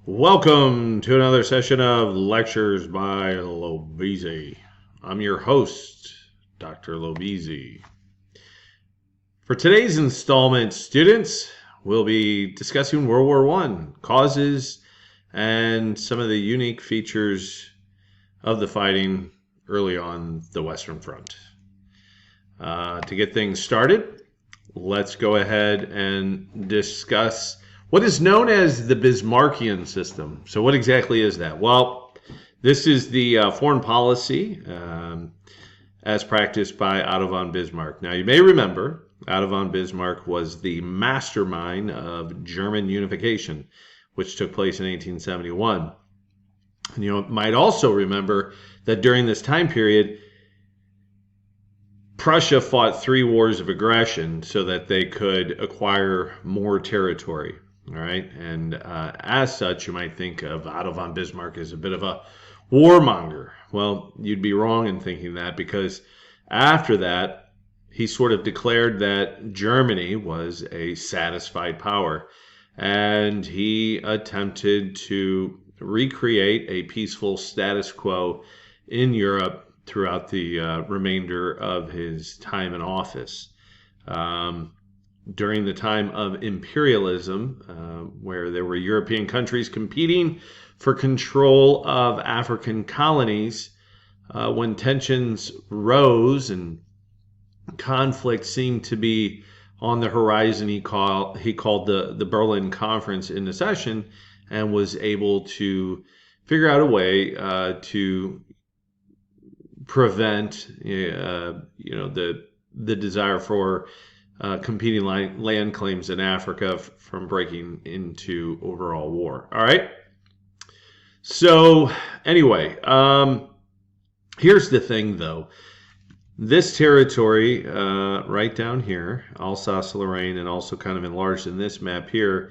Welcome to another session of Lectures by Lob-EZ. I'm your host, Dr. Lob-EZ. For today's installment, students, we'll be discussing World War I, causes, and some of the unique features of the fighting early on the Western Front. To get things started, let's go ahead and discuss what is known as the Bismarckian system. So what exactly is that? Well, this is the foreign policy as practiced by Otto von Bismarck. Now, you may remember Otto von Bismarck was the mastermind of German unification, which took place in 1871. And you might also remember that during this time period, Prussia fought 3 wars of aggression so that they could acquire more territory. All right, and as such, you might think of Otto von Bismarck as a bit of a warmonger. Well, you'd be wrong in thinking that, because after that, he sort of declared that Germany was a satisfied power, and he attempted to recreate a peaceful status quo in Europe throughout the remainder of his time in office. During the time of imperialism, where there were European countries competing for control of African colonies, when tensions rose and conflict seemed to be on the horizon, he called the Berlin Conference into session and was able to figure out a way to prevent the desire for competing land claims in Africa from breaking into overall war. All right. So anyway, here's the thing, though. This territory right down here, Alsace-Lorraine, and also kind of enlarged in this map here,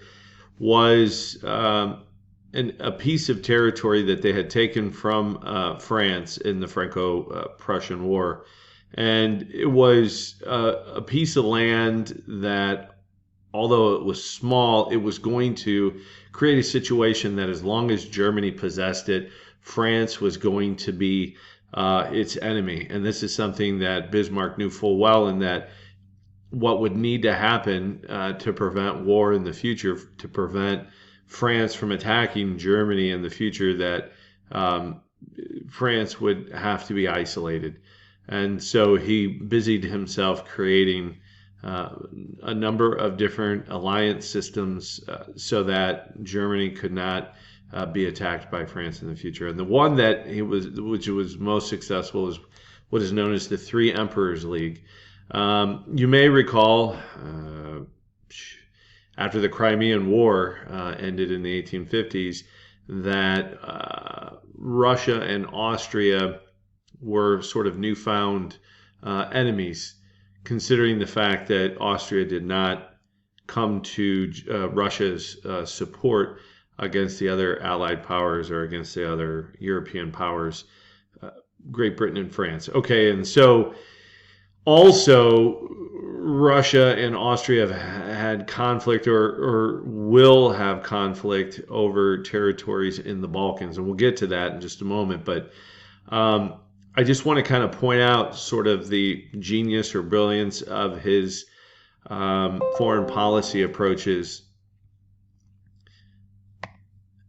was a piece of territory that they had taken from France in the Franco-Prussian War. And it was a piece of land that, although it was small, it was going to create a situation that as long as Germany possessed it, France was going to be its enemy. And this is something that Bismarck knew full well, and that what would need to happen to prevent war in the future, to prevent France from attacking Germany in the future, that France would have to be isolated. And so he busied himself creating a number of different alliance systems so that Germany could not be attacked by France in the future. And the one that which was most successful, is what is known as the Three Emperors League. You may recall, after the Crimean War ended in the 1850s, that Russia and Austria were sort of newfound enemies, considering the fact that Austria did not come to Russia's support against the other Allied powers or against the other European powers, Great Britain and France. Okay, and so also Russia and Austria have had conflict or will have conflict over territories in the Balkans, and we'll get to that in just a moment. But I just want to kind of point out sort of the genius or brilliance of his foreign policy approaches.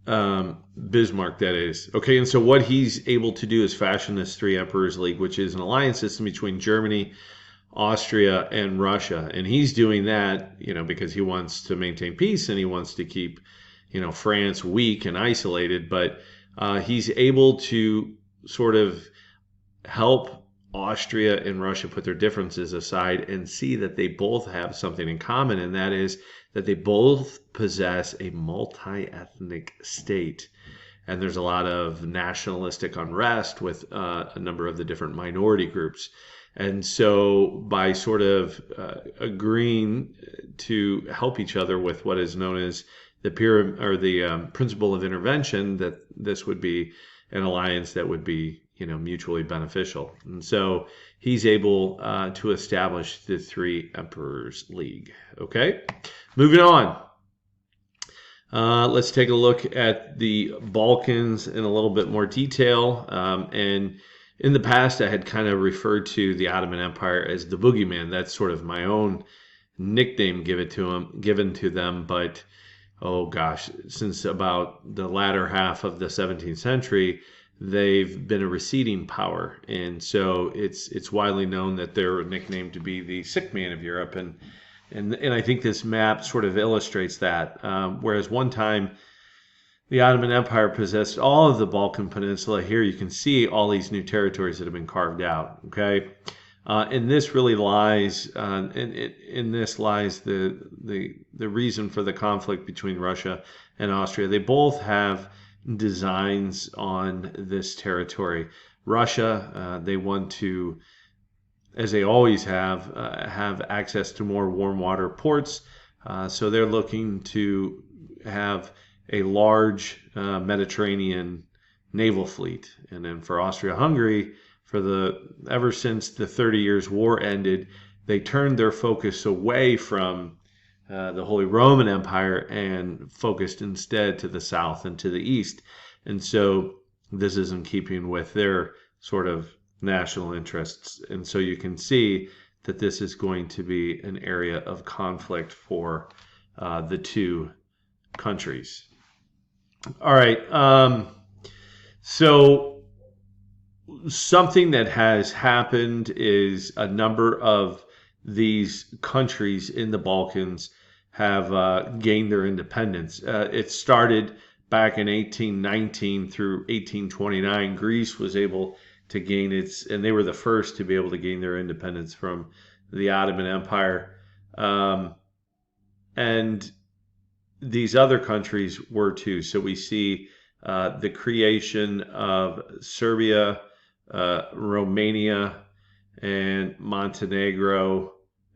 Bismarck, that is. Okay, and so what he's able to do is fashion this Three Emperors League, which is an alliance system between Germany, Austria, and Russia. And he's doing that, because he wants to maintain peace and he wants to keep, France weak and isolated. But he's able to sort of help Austria and Russia put their differences aside and see that they both have something in common, and that is that they both possess a multi-ethnic state. And there's a lot of nationalistic unrest with a number of the different minority groups. And so by sort of agreeing to help each other with what is known as the principle of intervention, that this would be an alliance that would be mutually beneficial. And so he's able to establish the Three Emperors League. Okay, moving on. Let's take a look at the Balkans in a little bit more detail. And in the past, I had kind of referred to the Ottoman Empire as the boogeyman. That's sort of my own nickname given to them. But oh gosh, since about the latter half of the 17th century, they've been a receding power, and so it's widely known that they're nicknamed to be the sick man of Europe, and I think this map sort of illustrates that. Whereas one time the Ottoman Empire possessed all of the Balkan Peninsula, here you can see all these new territories that have been carved out. Okay, and this really lies, in this lies the reason for the conflict between Russia and Austria. They both have designs on this territory. Russia, they want to, as they always have access to more warm water ports. So they're looking to have a large Mediterranean naval fleet. And then for Austria-Hungary, ever since the 30 Years' War ended, they turned their focus away from the Holy Roman Empire and focused instead to the south and to the east. And so this is in keeping with their sort of national interests. And so you can see that this is going to be an area of conflict for the two countries. All right. So something that has happened is a number of these countries in the Balkans have gained their independence. It started back in 1819 through 1829. Greece was able to gain and they were the first to be able to gain their independence from the Ottoman Empire. And these other countries were too. So we see the creation of Serbia, Romania, and Montenegro,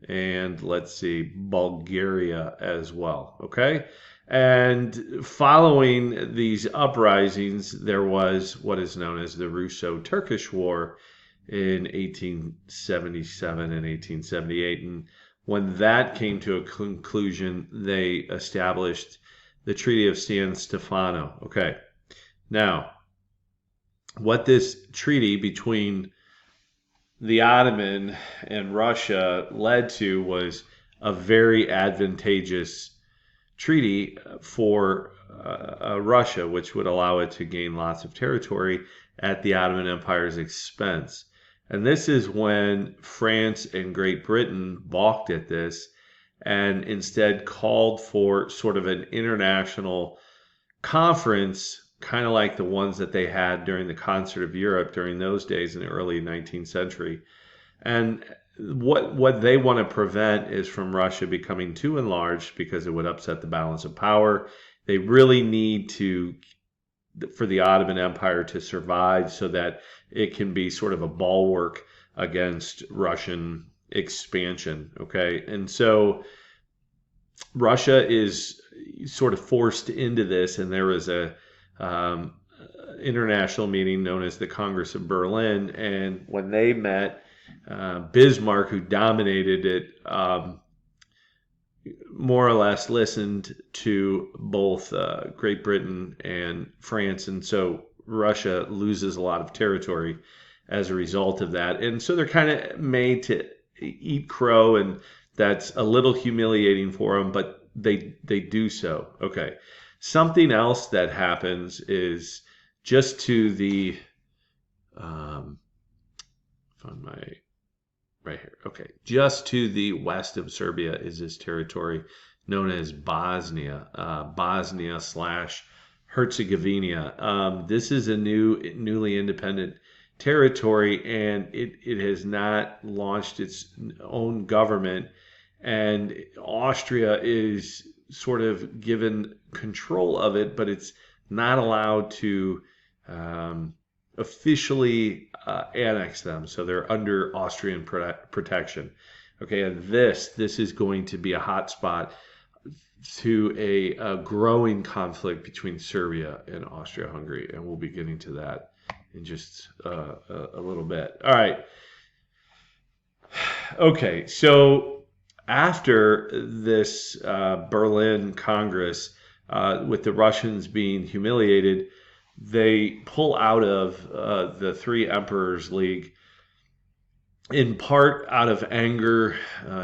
and let's see, Bulgaria as well. Okay. And following these uprisings, there was what is known as the Russo-Turkish War in 1877 and 1878. And when that came to a conclusion, they established the Treaty of San Stefano. Okay. Now, what this treaty between the Ottoman and Russia led to was a very advantageous treaty for Russia, which would allow it to gain lots of territory at the Ottoman Empire's expense. And this is when France and Great Britain balked at this and instead called for sort of an international conference, kind of like the ones that they had during the Concert of Europe during those days in the early 19th century. And what they want to prevent is from Russia becoming too enlarged, because it would upset the balance of power. They really need for the Ottoman Empire to survive so that it can be sort of a bulwark against Russian expansion. Okay. And so Russia is sort of forced into this, and there was a international meeting known as the Congress of Berlin, and when they met, Bismarck, who dominated it, more or less listened to both Great Britain and France, and so Russia loses a lot of territory as a result of that. And so they're kind of made to eat crow, and that's a little humiliating for them, but they do so. Okay. Something else that happens is just to the right here. Okay, just to the west of Serbia is this territory known as Bosnia, Bosnia/Herzegovina. This is a newly independent territory, and it has not launched its own government, and Austria is sort of given control of it, but it's not allowed to officially annex them. So they're under Austrian protection. Okay, and this is going to be a hot spot to a growing conflict between Serbia and Austria-Hungary, and we'll be getting to that in just a little bit. All right. Okay, so after this Berlin Congress, with the Russians being humiliated, they pull out of the Three Emperors League, in part out of anger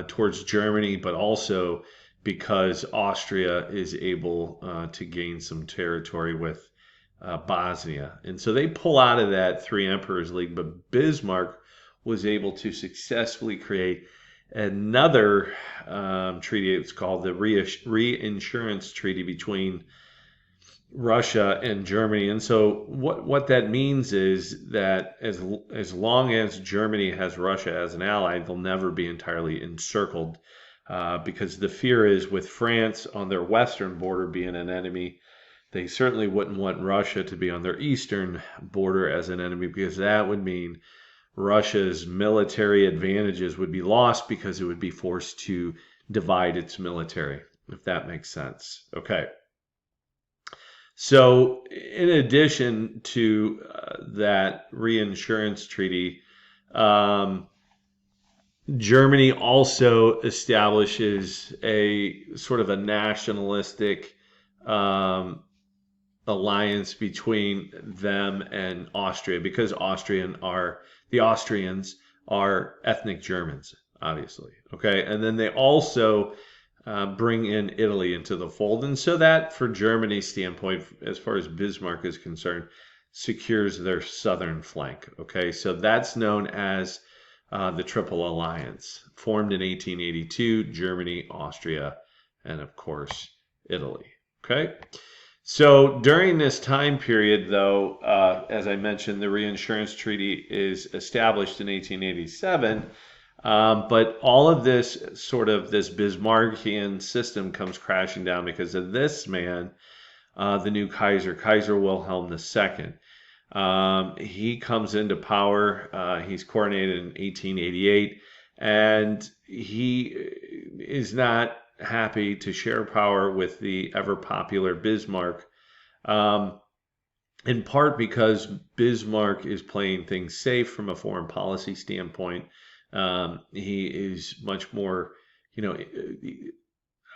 towards Germany, but also because Austria is able to gain some territory with Bosnia. And so they pull out of that Three Emperors League, but Bismarck was able to successfully create another treaty. It's called the Reinsurance Treaty between Russia and Germany. And so what that means is that as long as Germany has Russia as an ally, they'll never be entirely encircled, because the fear is with France on their western border being an enemy, they certainly wouldn't want Russia to be on their eastern border as an enemy, because that would mean Russia's military advantages would be lost because it would be forced to divide its military, if that makes sense. Okay. So, in addition to that reinsurance treaty, Germany also establishes a sort of a nationalistic alliance between them and Austria, because the Austrians are ethnic Germans, obviously. Okay, and then they also bring in Italy into the fold. And so that, for Germany's standpoint, as far as Bismarck is concerned, secures their southern flank. Okay, so that's known as the Triple Alliance, formed in 1882, Germany, Austria, and of course, Italy. Okay, so during this time period, though, as I mentioned, the Reinsurance Treaty is established in 1887. But all of this this Bismarckian system comes crashing down because of this man, the new Kaiser Wilhelm II. He comes into power. He's coronated in 1888, and he is not happy to share power with the ever popular Bismarck, in part because Bismarck is playing things safe from a foreign policy standpoint. He is much more,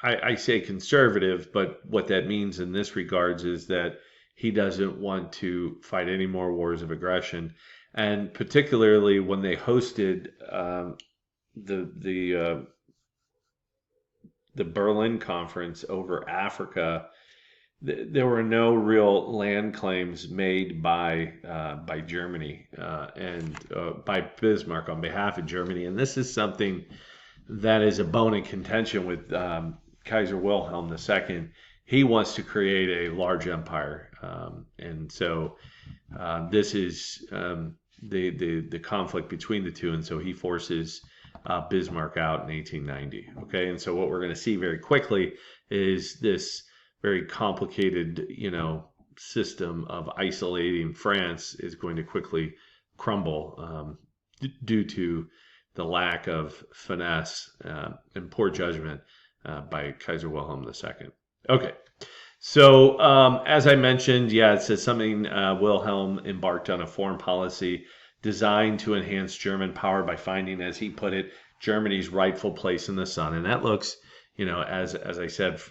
I say conservative, but what that means in this regards is that he doesn't want to fight any more wars of aggression. And particularly when they hosted the Berlin Conference over Africa, there were no real land claims made by Germany and by Bismarck on behalf of Germany. And this is something that is a bone of contention with Kaiser Wilhelm II. He wants to create a large empire. And so this is the conflict between the two. And so he forces Bismarck out in 1890. Okay, and so what we're going to see very quickly is this very complicated, system of isolating France is going to quickly crumble due to the lack of finesse and poor judgment by Kaiser Wilhelm II. Okay, so as I mentioned, it says something Wilhelm embarked on a foreign policy designed to enhance German power by finding, as he put it, Germany's rightful place in the sun. And that looks, as I said,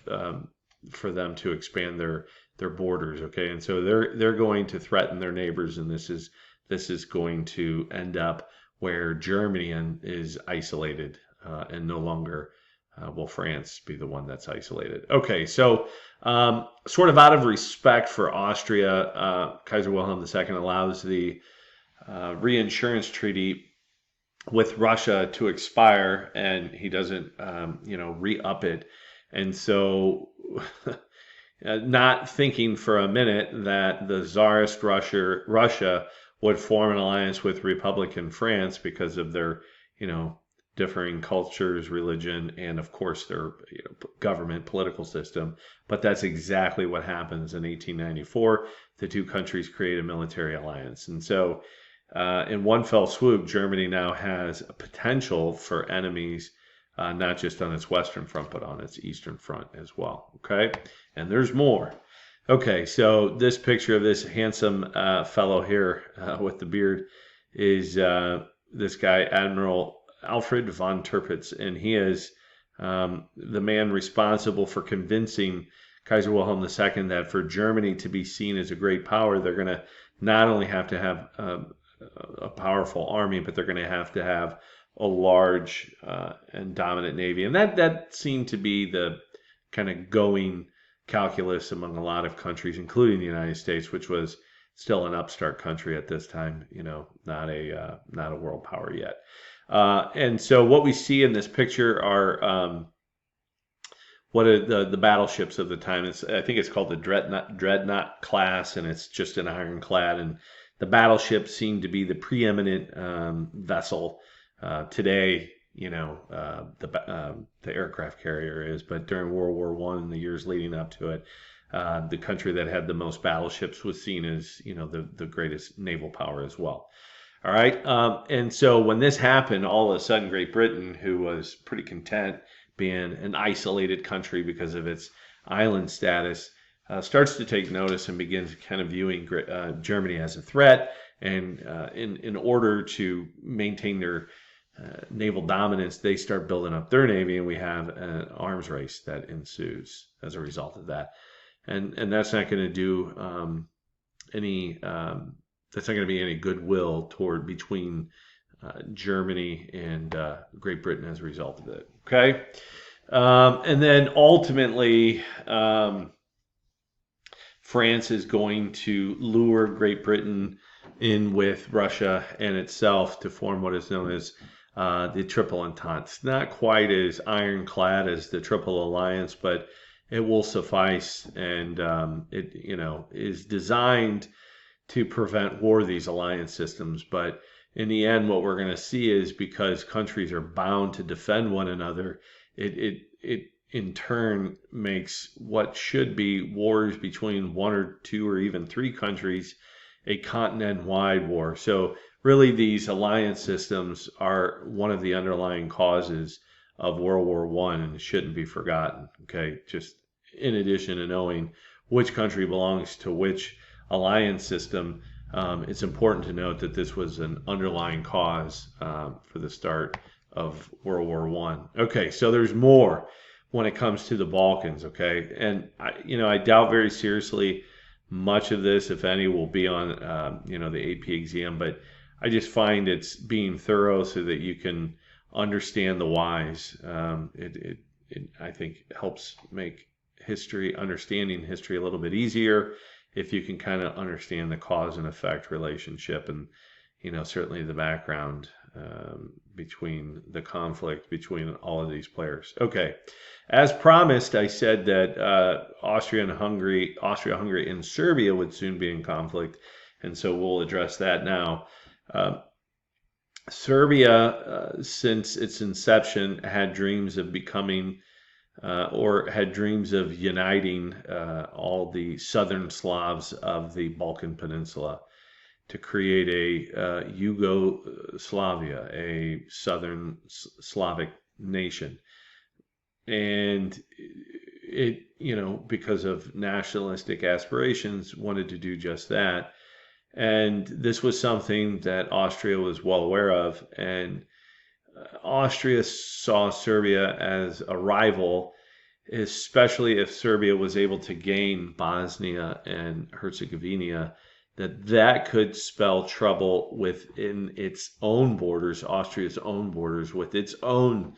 for them to expand their borders. Okay, and so they're going to threaten their neighbors, and this is going to end up where Germany is isolated and no longer will France be the one that's isolated. Okay, so sort of out of respect for Austria, Kaiser Wilhelm II allows the reinsurance treaty with Russia to expire, and he doesn't re-up it. And so not thinking for a minute that the Tsarist Russia would form an alliance with Republican France because of their differing cultures, religion, and of course their government, political system. But that's exactly what happens in 1894. The two countries create a military alliance. And so in one fell swoop, Germany now has a potential for enemies, not just on its western front, but on its eastern front as well. Okay, and there's more. Okay, so this picture of this handsome fellow here with the beard is this guy, Admiral Alfred von Turpitz, and he is the man responsible for convincing Kaiser Wilhelm II that for Germany to be seen as a great power, they're going to not only have to have a powerful army, but they're going to have a large and dominant navy. And that seemed to be the kind of going calculus among a lot of countries, including the United States, which was still an upstart country at this time, not a world power yet. And so what we see in this picture are what are the battleships of the time. I think it's called the Dreadnought class, and it's just an ironclad. And the battleship seemed to be the preeminent vessel. Today, the aircraft carrier is, but during World War I and the years leading up to it, the country that had the most battleships was seen as, the greatest naval power as well. All right. And so when this happened, all of a sudden, Great Britain, who was pretty content being an isolated country because of its island status, starts to take notice and begins kind of viewing Germany as a threat. And in order to maintain their naval dominance, they start building up their navy, and we have an arms race that ensues as a result of that. And that's not going to do that's not going to be any goodwill between Germany and Great Britain as a result of it. Okay, and then ultimately, France is going to lure Great Britain in with Russia and itself to form what is known as the Triple Entente. It's not quite as ironclad as the Triple Alliance, but it will suffice, and it is designed to prevent war, these alliance systems. But in the end, what we're going to see is, because countries are bound to defend one another, it in turn makes what should be wars between one or two or even three countries a continent-wide war. So really, these alliance systems are one of the underlying causes of World War I, and it shouldn't be forgotten. Okay, just in addition to knowing which country belongs to which alliance system, it's important to note that this was an underlying cause for the start of World War I. Okay, so there's more when it comes to the Balkans. Okay, and I doubt very seriously much of this, if any, will be on the AP exam, but I just find it's being thorough so that you can understand the whys. It I think helps make understanding history a little bit easier if you can kind of understand the cause and effect relationship, and certainly the background between the conflict between all of these players. Okay, as promised, I said that Austria-Hungary and Serbia would soon be in conflict, and so we'll address that now. Serbia, since its inception, had dreams of becoming or had dreams of uniting all the southern Slavs of the Balkan Peninsula to create a Yugoslavia, a southern Slavic nation. And it, because of nationalistic aspirations, wanted to do just that. And this was something that Austria was well aware of, and Austria saw Serbia as a rival, especially if Serbia was able to gain Bosnia and Herzegovina, that could spell trouble within its own borders, Austria's own borders, with its own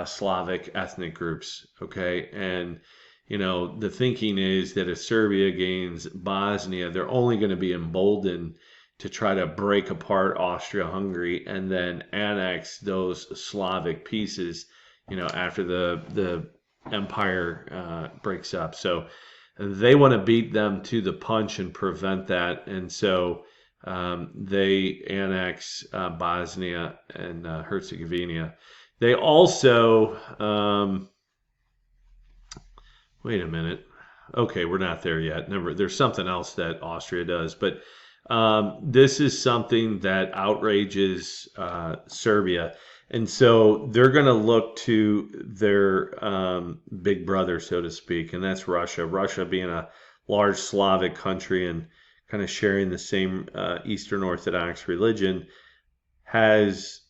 Slavic ethnic groups. Okay, and the thinking is that if Serbia gains Bosnia, they're only going to be emboldened to try to break apart Austria-Hungary and then annex those Slavic pieces, after the empire breaks up. So they want to beat them to the punch and prevent that. And so they annex Bosnia and Herzegovina. They also, wait a minute. Okay, we're not there yet. There's something else that Austria does, but this is something that outrages Serbia. And so they're going to look to their big brother, so to speak, and that's Russia. Russia, being a large Slavic country and kind of sharing the same Eastern Orthodox religion, has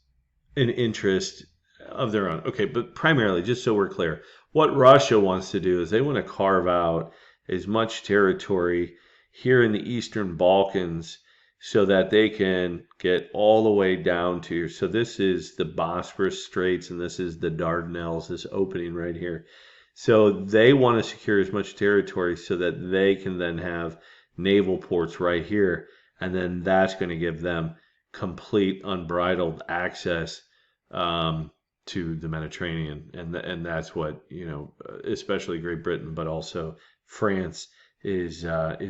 an interest of their own. Okay, but primarily, just so we're clear, What Russia wants to do is they want to carve out as much territory here in the Eastern Balkans so that they can get all the way down to, so this is the Bosporus Straits and this is the Dardanelles, this opening right here. So they want to secure as much territory so that they can then have naval ports right here, and then that's going to give them complete unbridled access to the Mediterranean, and that's what, especially Great Britain, but also France is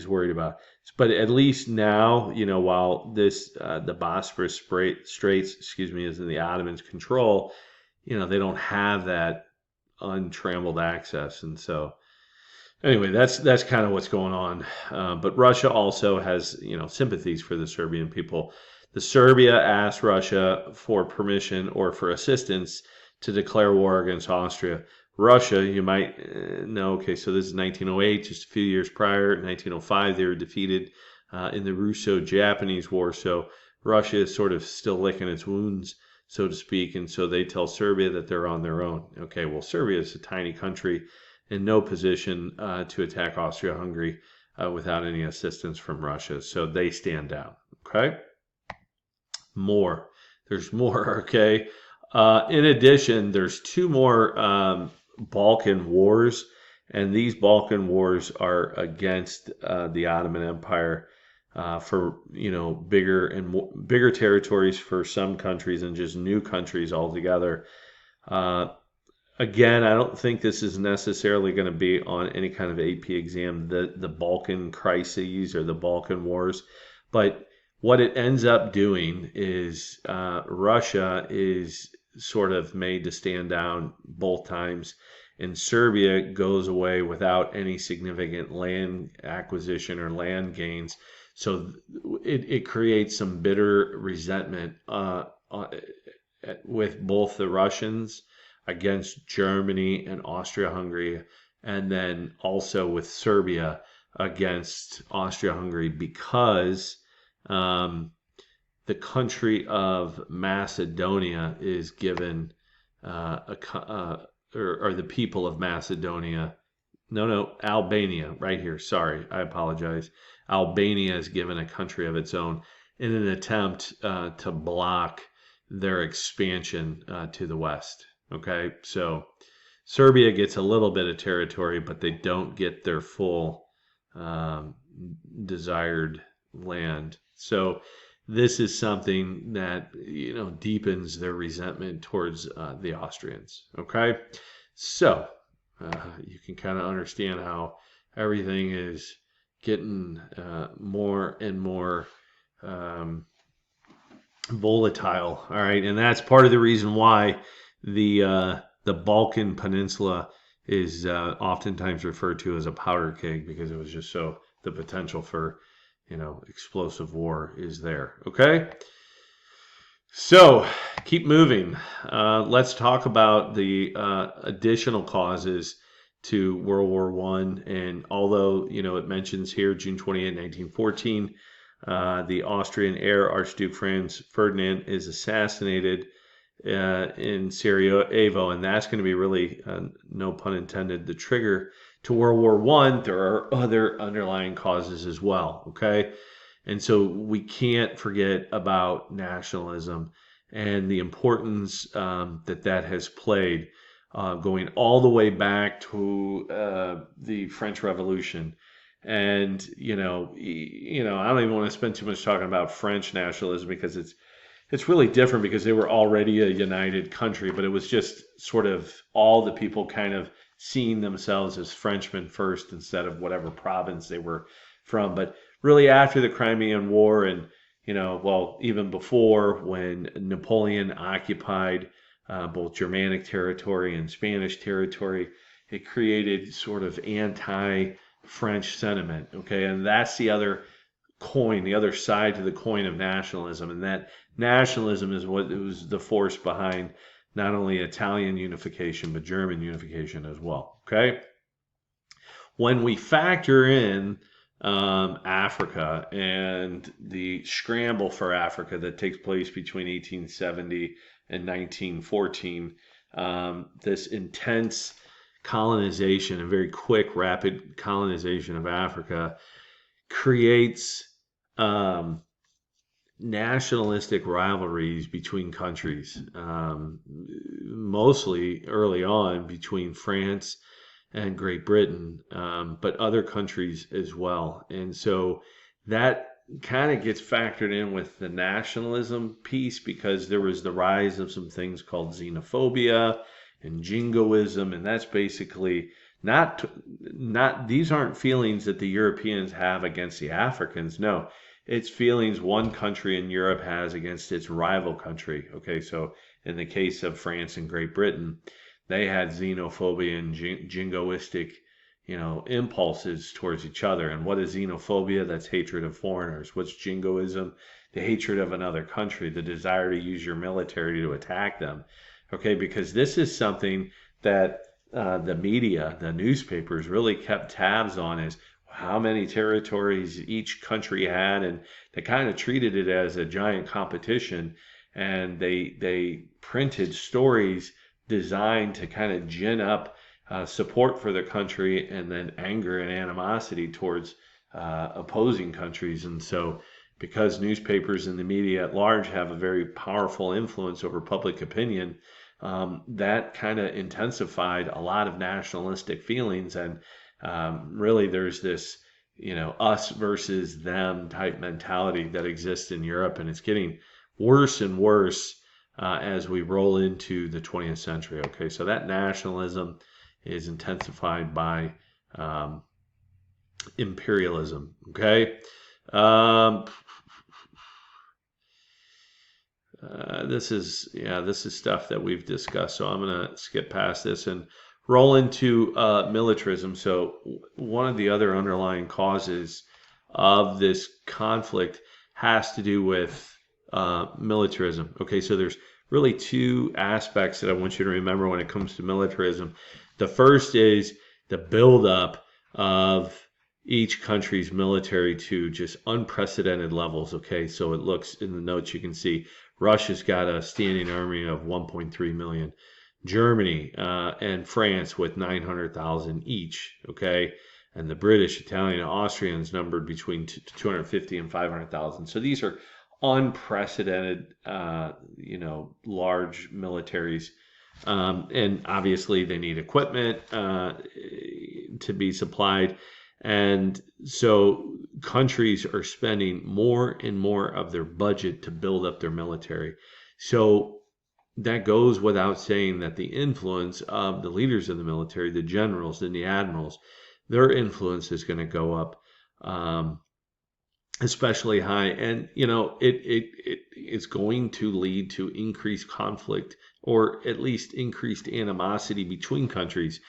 worried about. But at least now, while this the Bosporus Straits, is in the Ottomans' control, they don't have that untrammeled access, and so anyway, that's kind of what's going on. But Russia also has sympathies for the Serbian people. The Serbia asked Russia for permission or for assistance to declare war against Austria. Russia, you might know, okay, so this is 1908, just a few years prior. 1905, they were defeated in the Russo-Japanese War. So Russia is sort of still licking its wounds, so to speak. And so they tell Serbia that they're on their own. Okay, well, Serbia is a tiny country in no position to attack Austria-Hungary without any assistance from Russia. So they stand down. Okay? There's more, okay? In addition, there's two more Balkan wars, and these Balkan wars are against the Ottoman Empire for bigger territories for some countries and just new countries altogether. Again, I don't think this is necessarily going to be on any kind of AP exam, the Balkan crises or the Balkan wars, but what it ends up doing is Russia is sort of made to stand down both times, and Serbia goes away without any significant land acquisition or land gains. So it creates some bitter resentment with both the Russians against Germany and Austria-Hungary, and then also with Serbia against Austria-Hungary, because the country of Macedonia is given or the people of Macedonia. No, Albania, right here. Sorry, I apologize. Albania is given a country of its own in an attempt to block their expansion to the west. Okay, so Serbia gets a little bit of territory, but they don't get their full desired land. So this is something that deepens their resentment towards the Austrians. Okay, so you can kind of understand how everything is getting more and more volatile. All right, and that's part of the reason why the Balkan Peninsula is oftentimes referred to as a powder keg, because it was just so the potential for explosive war is there. Okay, so keep moving. Let's talk about the additional causes to World War I. And although it mentions here June 28, 1914, the Austrian heir Archduke Franz Ferdinand is assassinated in Sarajevo, and that's going to be really, no pun intended, the trigger to World War I. There are other underlying causes as well, okay? And so we can't forget about nationalism and the importance that has played going all the way back to the French Revolution. And, I don't even want to spend too much talking about French nationalism, because it's really different, because they were already a united country, but it was just sort of all the people kind of seeing themselves as Frenchmen first instead of whatever province they were from. But really after the Crimean War, and even before, when Napoleon occupied both Germanic territory and Spanish territory, it created sort of anti-French sentiment. Okay, and that's the other coin, the other side to the coin of nationalism, and that nationalism is what was the force behind not only Italian unification, but German unification as well. Okay, when we factor in Africa and the scramble for Africa that takes place between 1870 and 1914, this intense colonization and very quick, rapid colonization of Africa creates nationalistic rivalries between countries, mostly early on between France and Great Britain, but other countries as well. And so that kind of gets factored in with the nationalism piece, because there was the rise of some things called xenophobia and jingoism, and that's basically not these aren't feelings that the Europeans have against the Africans. No, it's feelings one country in Europe has against its rival country. Okay, so in the case of France and Great Britain, they had xenophobia and jingoistic, impulses towards each other. And what is xenophobia? That's hatred of foreigners. What's jingoism? The hatred of another country, the desire to use your military to attack them. Okay, because this is something that the media, the newspapers really kept tabs on, is how many territories each country had, and they kind of treated it as a giant competition, and they printed stories designed to kind of gin up support for the country, and then anger and animosity towards opposing countries. And so because newspapers and the media at large have a very powerful influence over public opinion, that kind of intensified a lot of nationalistic feelings. And really there's this, us versus them type mentality that exists in Europe, and it's getting worse and worse as we roll into the 20th century. Okay, so that nationalism is intensified by imperialism. Okay, this is stuff that we've discussed, so I'm gonna skip past this and roll into militarism. So one of the other underlying causes of this conflict has to do with militarism. Okay, so there's really two aspects that I want you to remember when it comes to militarism. The first is the buildup of each country's military to just unprecedented levels. Okay, so it looks in the notes, you can see Russia's got a standing army of 1.3 million. Germany and France with 900,000 each. Okay, and the British, Italian, and Austrians numbered between 250 and 500,000. So these are unprecedented, large militaries. And obviously they need equipment to be supplied. And so countries are spending more and more of their budget to build up their military. So that goes without saying that the influence of the leaders of the military, the generals and the admirals, their influence is going to go up especially high. And, it's going to lead to increased conflict, or at least increased animosity between countries.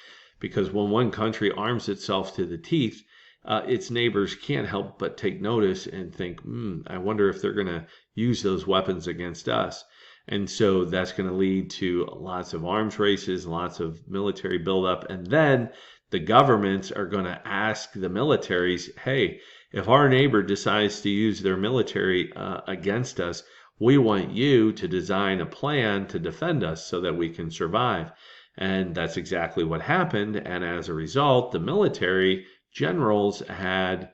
Because when one country arms itself to the teeth, its neighbors can't help but take notice and think, I wonder if they're going to use those weapons against us. And so that's going to lead to lots of arms races, lots of military buildup. And then the governments are going to ask the militaries, hey, if our neighbor decides to use their military against us, we want you to design a plan to defend us so that we can survive. And that's exactly what happened. And as a result, the military generals had,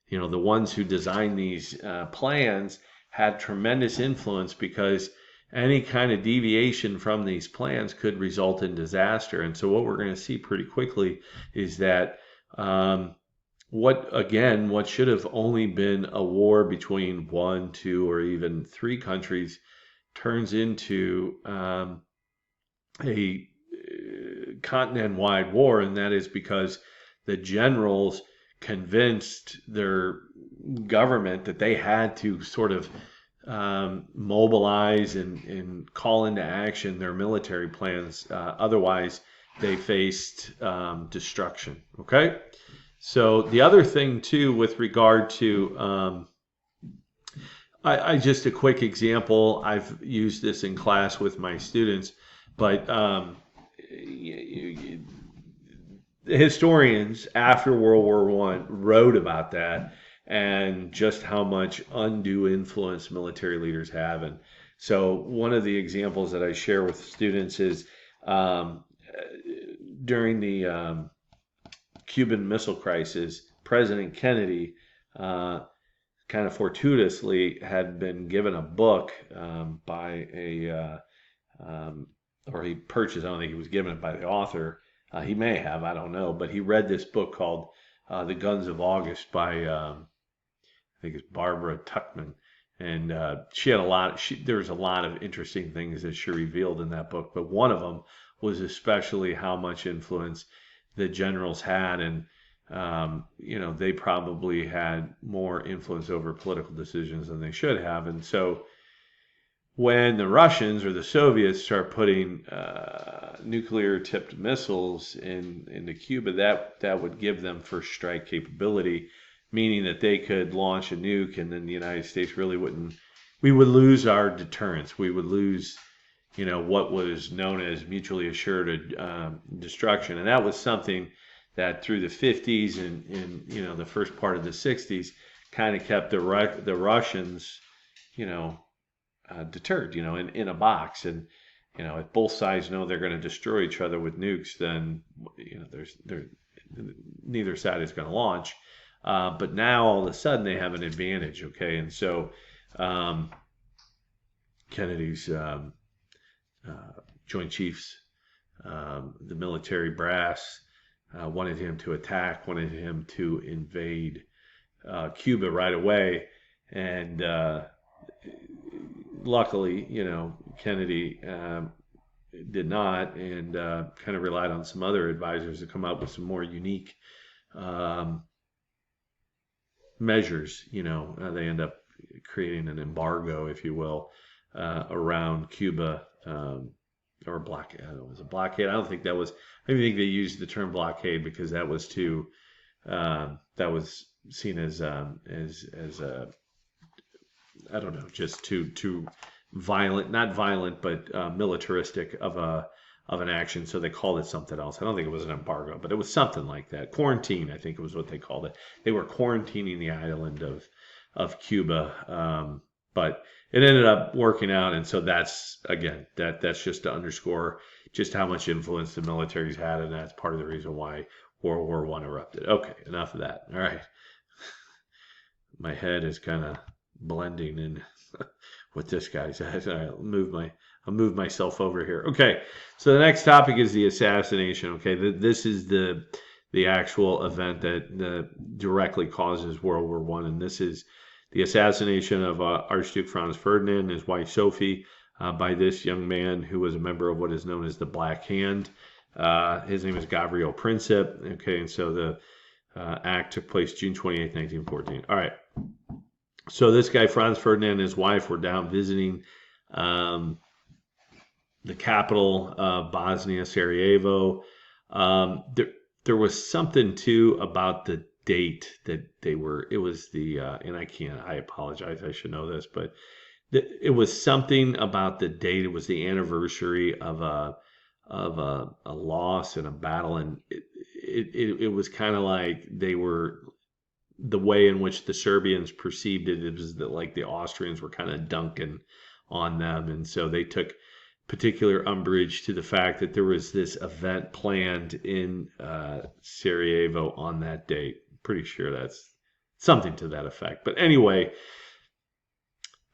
the ones who designed these plans had tremendous influence, because any kind of deviation from these plans could result in disaster. And so what we're going to see pretty quickly is that what should have only been a war between 1, 2, or even 3 countries turns into a continent-wide war. And that is because the generals convinced their government that they had to sort of mobilize and call into action their military plans. Otherwise, they faced destruction. Okay? So the other thing, too, with regard to, I just a quick example, I've used this in class with my students, but historians after World War I wrote about that, and just how much undue influence military leaders have. And so one of the examples that I share with students is during the Cuban Missile Crisis, President Kennedy kind of fortuitously had been given a book by or he purchased, I don't think he was given it by the author. He may have, I don't know, but he read this book called The Guns of August by, I think it's Barbara Tuchman. And she had there was a lot of interesting things that she revealed in that book, but one of them was especially how much influence the generals had, and they probably had more influence over political decisions than they should have. And so when the Russians or the Soviets start putting nuclear-tipped missiles into Cuba, that would give them first strike capability, meaning that they could launch a nuke, and then the United States really wouldn't. We would lose our deterrence. We would lose, what was known as mutually assured destruction, and that was something that through the 50s and the first part of the 60s kind of kept the Russians, deterred, in a box. And if both sides know they're going to destroy each other with nukes, then neither side is going to launch. But now all of a sudden they have an advantage, okay? And so Kennedy's Joint Chiefs, the military brass, wanted him to attack, wanted him to invade Cuba right away. And luckily, Kennedy did not, and kind of relied on some other advisors to come up with some more unique measures. They end up creating an embargo, if you will, around Cuba, or blockade. I don't know, was it blockade? I don't think that was. I think they used the term blockade because that was too. That was seen as I don't know, just too violent, not violent, but militaristic of an action. So they called it something else. I don't think it was an embargo, but it was something like that. Quarantine, I think it was what they called it. They were quarantining the island of Cuba, but it ended up working out. And so that's just to underscore just how much influence the militaries had, and that's part of the reason why World War I erupted. Okay, enough of that. All right, my head is kind of blending in with this guy. So I'll move myself over here. Okay, so the next topic is the assassination. Okay, this is the actual event that directly causes World War I, and this is the assassination of Archduke Franz Ferdinand and his wife Sophie by this young man who was a member of what is known as the Black Hand. His name is Gavril Princip. Okay, and so the act took place June 28, 1914. All right. So this guy, Franz Ferdinand, and his wife were down visiting the capital of Bosnia, Sarajevo. There was something, too, about the date that they were, it was the, and I apologize, I should know this, but it was something about the date. It was the anniversary of a loss in a battle, and it was kind of like they were, the way in which the Serbians perceived it was that like the Austrians were kind of dunking on them, and so they took particular umbrage to the fact that there was this event planned in Sarajevo on that date. Pretty sure that's something to that effect. But anyway,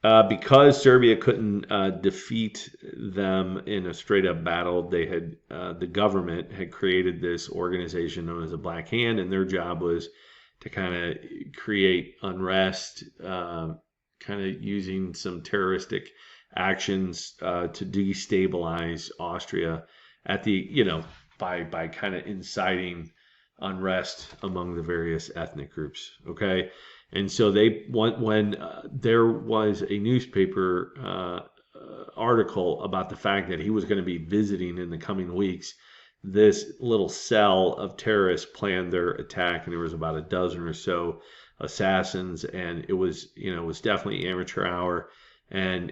because Serbia couldn't defeat them in a straight-up battle, they had the government had created this organization known as the Black Hand, and their job was to kind of create unrest, kind of using some terroristic actions to destabilize Austria at the, by kind of inciting unrest among the various ethnic groups. Okay. And so when there was a newspaper article about the fact that he was going to be visiting in the coming weeks, this little cell of terrorists planned their attack, and there was about a dozen or so assassins, and it was definitely amateur hour, and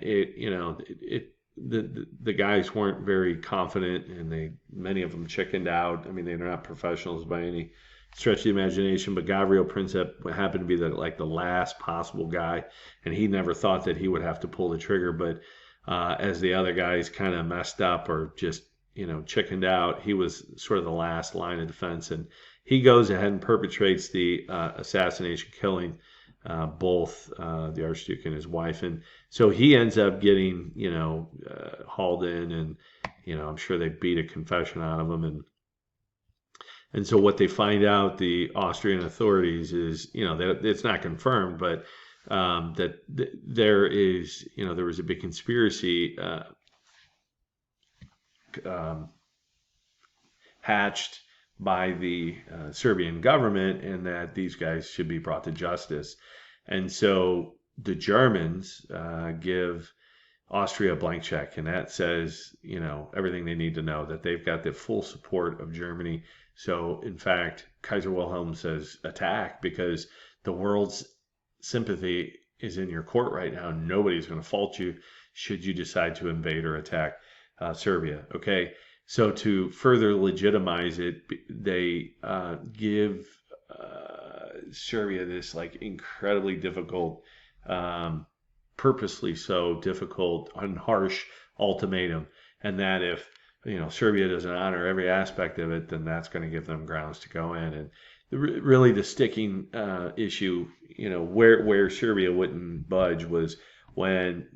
the guys weren't very confident, and many of them chickened out. I mean, they're not professionals by any stretch of the imagination, but Gavril Princip happened to be the last possible guy, and he never thought that he would have to pull the trigger. But as the other guys kind of messed up or just chickened out. He was sort of the last line of defense, and he goes ahead and perpetrates the assassination, killing both the Archduke and his wife. And so he ends up getting, hauled in, and, I'm sure they beat a confession out of him. And so what they find out, the Austrian authorities, is, that it's not confirmed, but that there is, there was a big conspiracy hatched by the Serbian government, and that these guys should be brought to justice. And so the Germans give Austria a blank check, and that says, everything they need to know, that they've got the full support of Germany. So, in fact, Kaiser Wilhelm says attack, because the world's sympathy is in your court right now. Nobody's going to fault you should you decide to invade or attack Serbia. Okay, so to further legitimize it, they give Serbia this like incredibly difficult, purposely so difficult and harsh ultimatum, and that if Serbia doesn't honor every aspect of it, then that's going to give them grounds to go in. And really the sticking issue, where Serbia wouldn't budge, was when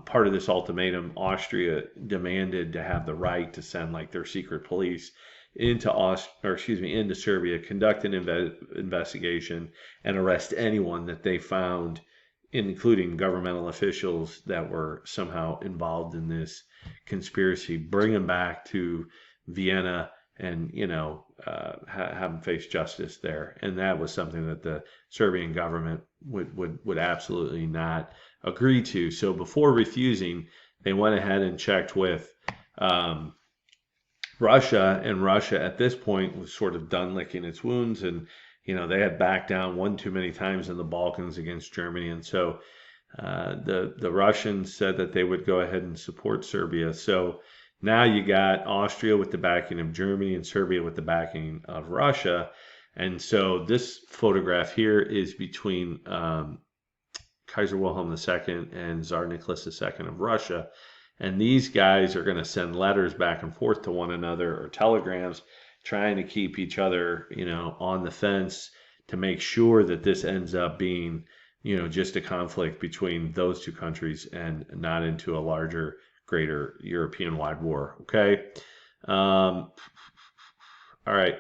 part of this ultimatum, Austria demanded to have the right to send like their secret police into Serbia, conduct an investigation, and arrest anyone that they found, including governmental officials that were somehow involved in this conspiracy, bring them back to Vienna and have them face justice there. And that was something that the Serbian government would absolutely not agree to. So before refusing, they went ahead and checked with Russia, and Russia at this point was sort of done licking its wounds, and they had backed down one too many times in the Balkans against Germany. And so the Russians said that they would go ahead and support Serbia. So now you got Austria with the backing of Germany and Serbia with the backing of Russia. And so this photograph here is between Kaiser Wilhelm II and Tsar Nicholas II of Russia. And these guys are going to send letters back and forth to one another, or telegrams, trying to keep each other, on the fence, to make sure that this ends up being, just a conflict between those two countries and not into a larger, greater European-wide war. Okay. All right.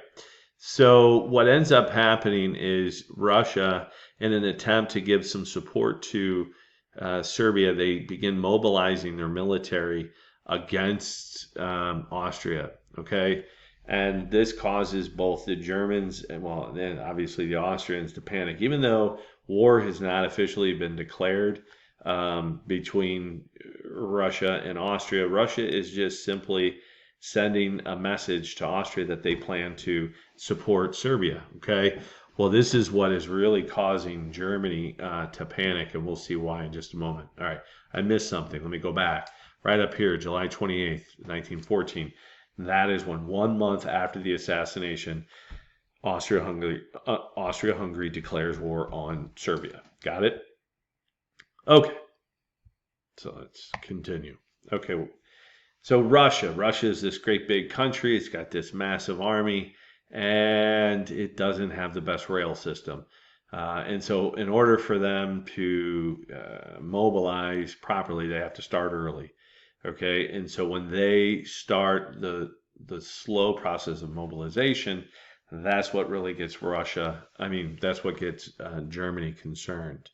So what ends up happening is Russia, in an attempt to give some support to Serbia, they begin mobilizing their military against Austria. Okay. And this causes both the Germans and, then obviously the Austrians, to panic. Even though war has not officially been declared between Russia and Austria, Russia is just simply sending a message to Austria that they plan to support Serbia. Okay. Well, this is what is really causing Germany to panic, and we'll see why in just a moment. All right. I missed something. Let me go back. Right up here, July 28th, 1914. That is when, 1 month after the assassination, Austria-Hungary declares war on Serbia. Got it? Okay. So let's continue. Okay. So Russia is this great big country. It's got this massive army, and it doesn't have the best rail system. And so in order for them to mobilize properly, they have to start early. Okay, and so when they start the slow process of mobilization, that's what really gets that's what gets Germany concerned.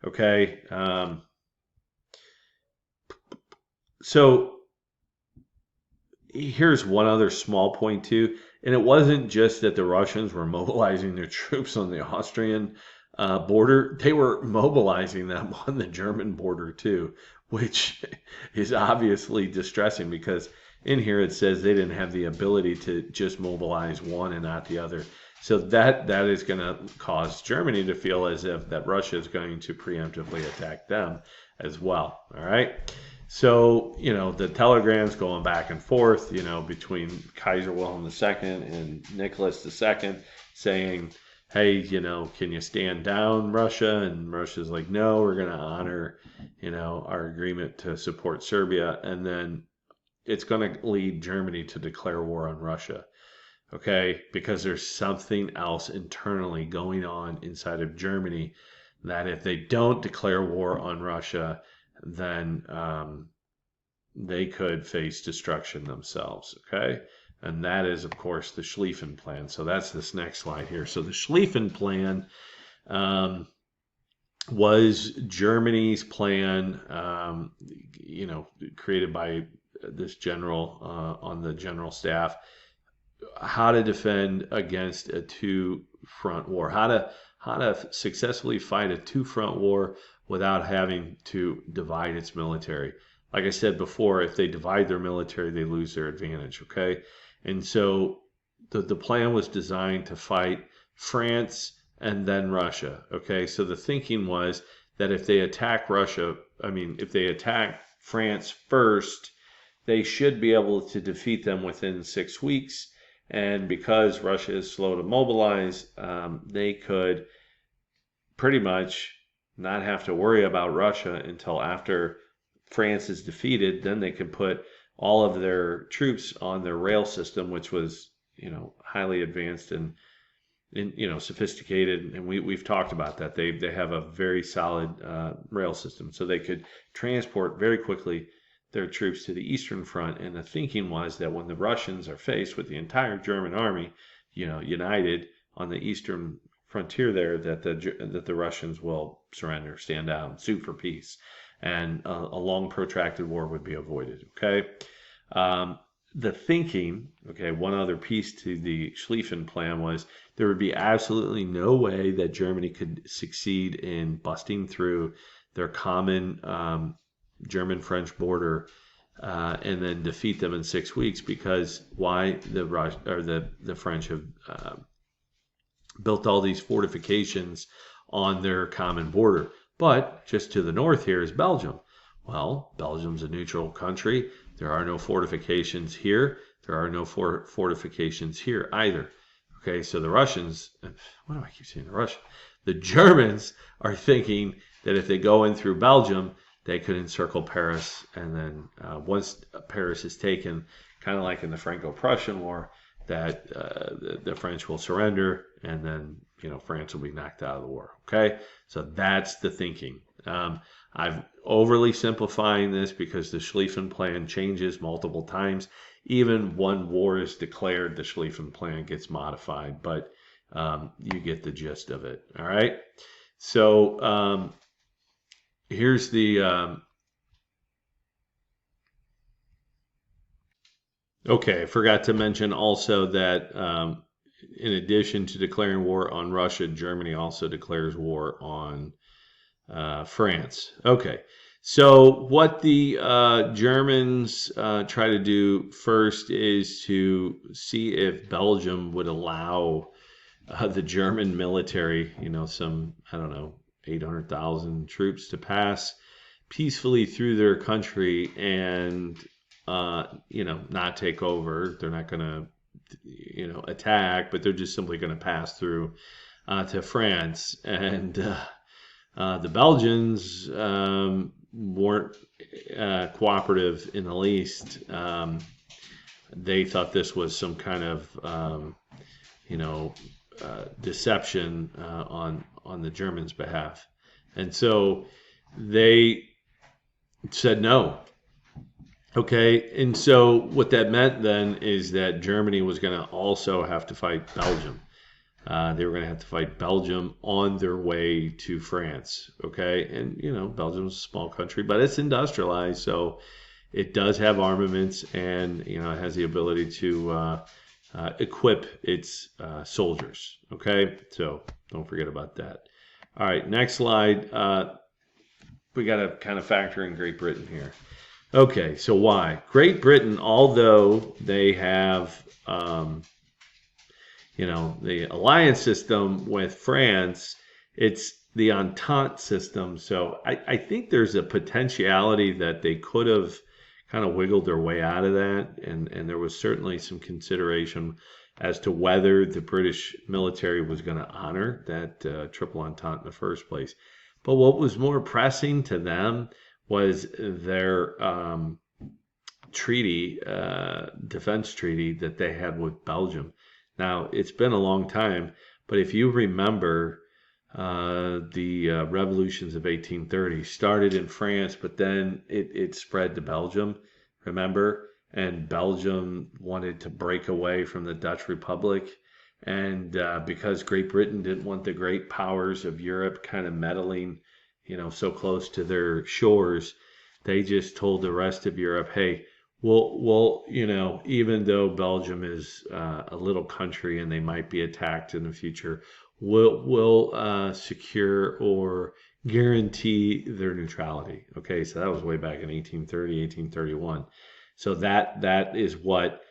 Okay, so here's one other small point too, and it wasn't just that the Russians were mobilizing their troops on the Austrian border, they were mobilizing them on the German border too, which is obviously distressing, because in here it says they didn't have the ability to just mobilize one and not the other. So that is going to cause Germany to feel as if that Russia is going to preemptively attack them as well. All right. So, the telegrams going back and forth, between Kaiser Wilhelm II and Nicholas II, saying, hey, can you stand down, Russia? And Russia's like, no, we're going to honor, our agreement to support Serbia. And then it's going to lead Germany to declare war on Russia. Okay, because there's something else internally going on inside of Germany that if they don't declare war on Russia, then they could face destruction themselves. Okay, and that is, of course, the Schlieffen Plan. So that's this next slide here. So the Schlieffen Plan was Germany's plan, created by this general on the general staff, how to defend against a two-front war, how to successfully fight a two-front war without having to divide its military. Like I said before, if they divide their military, they lose their advantage, okay? And so the plan was designed to fight France and then Russia, okay? So the thinking was that if they attack if they attack France first, they should be able to defeat them within 6 weeks. And because Russia is slow to mobilize, they could pretty much not have to worry about Russia until after France is defeated. Then they could put all of their troops on their rail system, which was, highly advanced and sophisticated. And we've talked about that. They have a very solid rail system, so they could transport very quickly their troops to the Eastern Front. And the thinking was that when the Russians are faced with the entire German army, united on the Eastern frontier there, that the Russians will surrender, stand down, sue for peace, and a long protracted war would be avoided. Okay. The thinking, one other piece to the Schlieffen Plan was there would be absolutely no way that Germany could succeed in busting through their common German-French border and then defeat them in 6 weeks, because the French have built all these fortifications on their common border. But just to the north here is Belgium. Well, Belgium's a neutral country. There are no fortifications here. There are no fortifications here either. Okay, so the Russians, why do I keep saying the Russians? The Germans are thinking that if they go in through Belgium, they could encircle Paris, and then once Paris is taken, kind of like in the Franco-Prussian War, that the French will surrender, and then France will be knocked out of the war. Okay, so that's the thinking. I've overly simplifying this because the Schlieffen Plan changes multiple times. Even when war is declared, the Schlieffen Plan gets modified, but you get the gist of it. All right, so here's the I forgot to mention also that in addition to declaring war on Russia, Germany also declares war on France. Okay, so what the Germans try to do first is to see if Belgium would allow the German military, some, 800,000 troops to pass peacefully through their country and, not take over. They're not going to, attack, but they're just simply going to pass through to France. And the Belgians weren't cooperative in the least. They thought this was some kind of, deception on the Germans' behalf. And so they said no. Okay, and so what that meant then is that Germany was going to also have to fight Belgium. They were going to have to fight Belgium on their way to France. Okay, and Belgium's a small country, but it's industrialized, so it does have armaments, and it has the ability to equip its soldiers. Okay, so don't forget about that. All right, next slide. We got to kind of factor in Great Britain here. Okay, so why? Great Britain, although they have, the alliance system with France, it's the Entente system. So I think there's a potentiality that they could have kind of wiggled their way out of that. And there was certainly some consideration as to whether the British military was going to honor that Triple Entente in the first place. But what was more pressing to them was their treaty, defense treaty that they had with Belgium. Now, it's been a long time, but if you remember, the revolutions of 1830 started in France, but then it spread to Belgium, remember? And Belgium wanted to break away from the Dutch Republic. And because Great Britain didn't want the great powers of Europe kind of meddling, so close to their shores, they just told the rest of Europe, hey, we'll even though Belgium is a little country and they might be attacked in the future, we'll secure or guarantee their neutrality. Okay, so that was way back in 1830, 1831. So that is what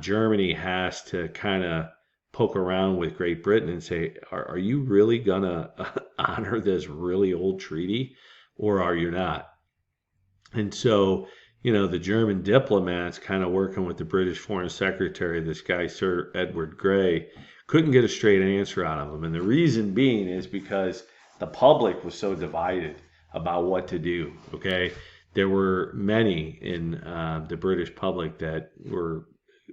Germany has to kind of poke around with Great Britain and say, are you really gonna honor this really old treaty, or are you not? And so, the German diplomats kind of working with the British Foreign Secretary, this guy, Sir Edward Grey, couldn't get a straight answer out of him. And the reason being is because the public was so divided about what to do, okay? There were many in the British public that were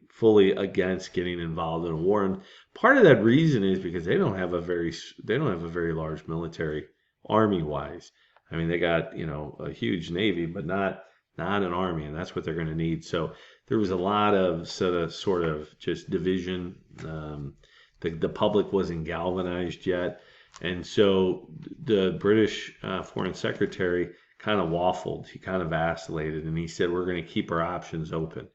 fully against getting involved in a war. And part of that reason is because they don't have a very large military army-wise. I mean, they got, a huge navy, but not an army, and that's what they're going to need. So there was a lot of sort of just division. The public wasn't galvanized yet. And so the British Foreign Secretary kind of waffled. He kind of vacillated, and he said, we're going to keep our options open.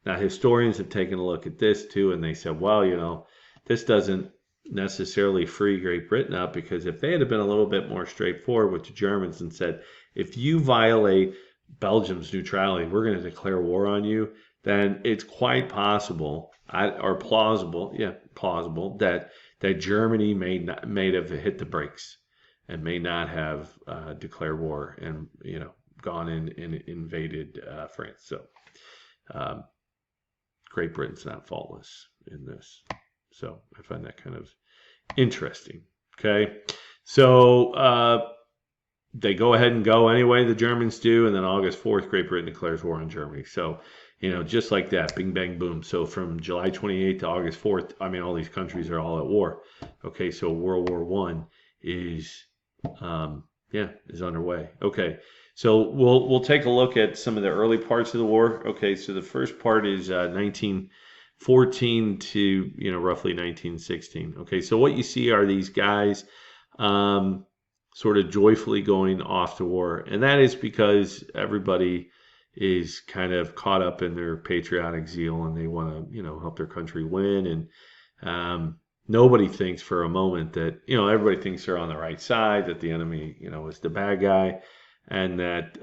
Now, historians have taken a look at this too, and they said, well, this doesn't necessarily free Great Britain up, because if they had been a little bit more straightforward with the Germans and said, if you violate Belgium's neutrality, we're going to declare war on you, then it's quite possible, or plausible that Germany may have hit the brakes and may not have declared war and gone in and invaded France. So Great Britain's not faultless in this. So I find that kind of interesting. Okay, so they go ahead and go anyway, the Germans do, and then August 4th, Great Britain declares war on Germany. So, just like that, bing, bang, boom. So from July 28th to August 4th, all these countries are all at war. Okay, so World War I is underway. Okay, so we'll take a look at some of the early parts of the war. Okay, so the first part is 1914 to roughly 1916. Okay, so what you see are these guys sort of joyfully going off to war, and that is because everybody is kind of caught up in their patriotic zeal, and they want to help their country win. And nobody thinks for a moment that everybody thinks they're on the right side, that the enemy is the bad guy, and that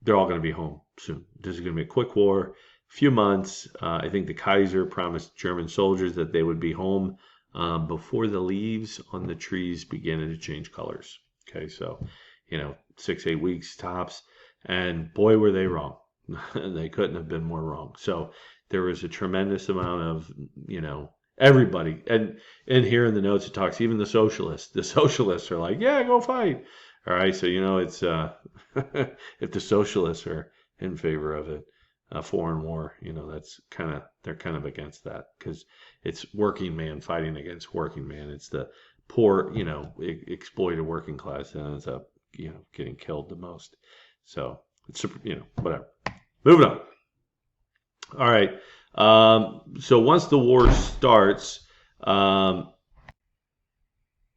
they're all going to be home soon. This is going to be a quick war, few months. I think the Kaiser promised German soldiers that they would be home before the leaves on the trees began to change colors. Okay, so 6-8 weeks tops, and boy were they wrong. They couldn't have been more wrong. So there was a tremendous amount of everybody, and here in the notes it talks even the socialists are like, yeah, go fight. All right, so it's if the socialists are in favor of it, a foreign war, they're kind of against that, because it's working man fighting against working man. It's the poor, exploited working class that ends up, getting killed the most. So it's, whatever. Moving on. All right. So once the war starts,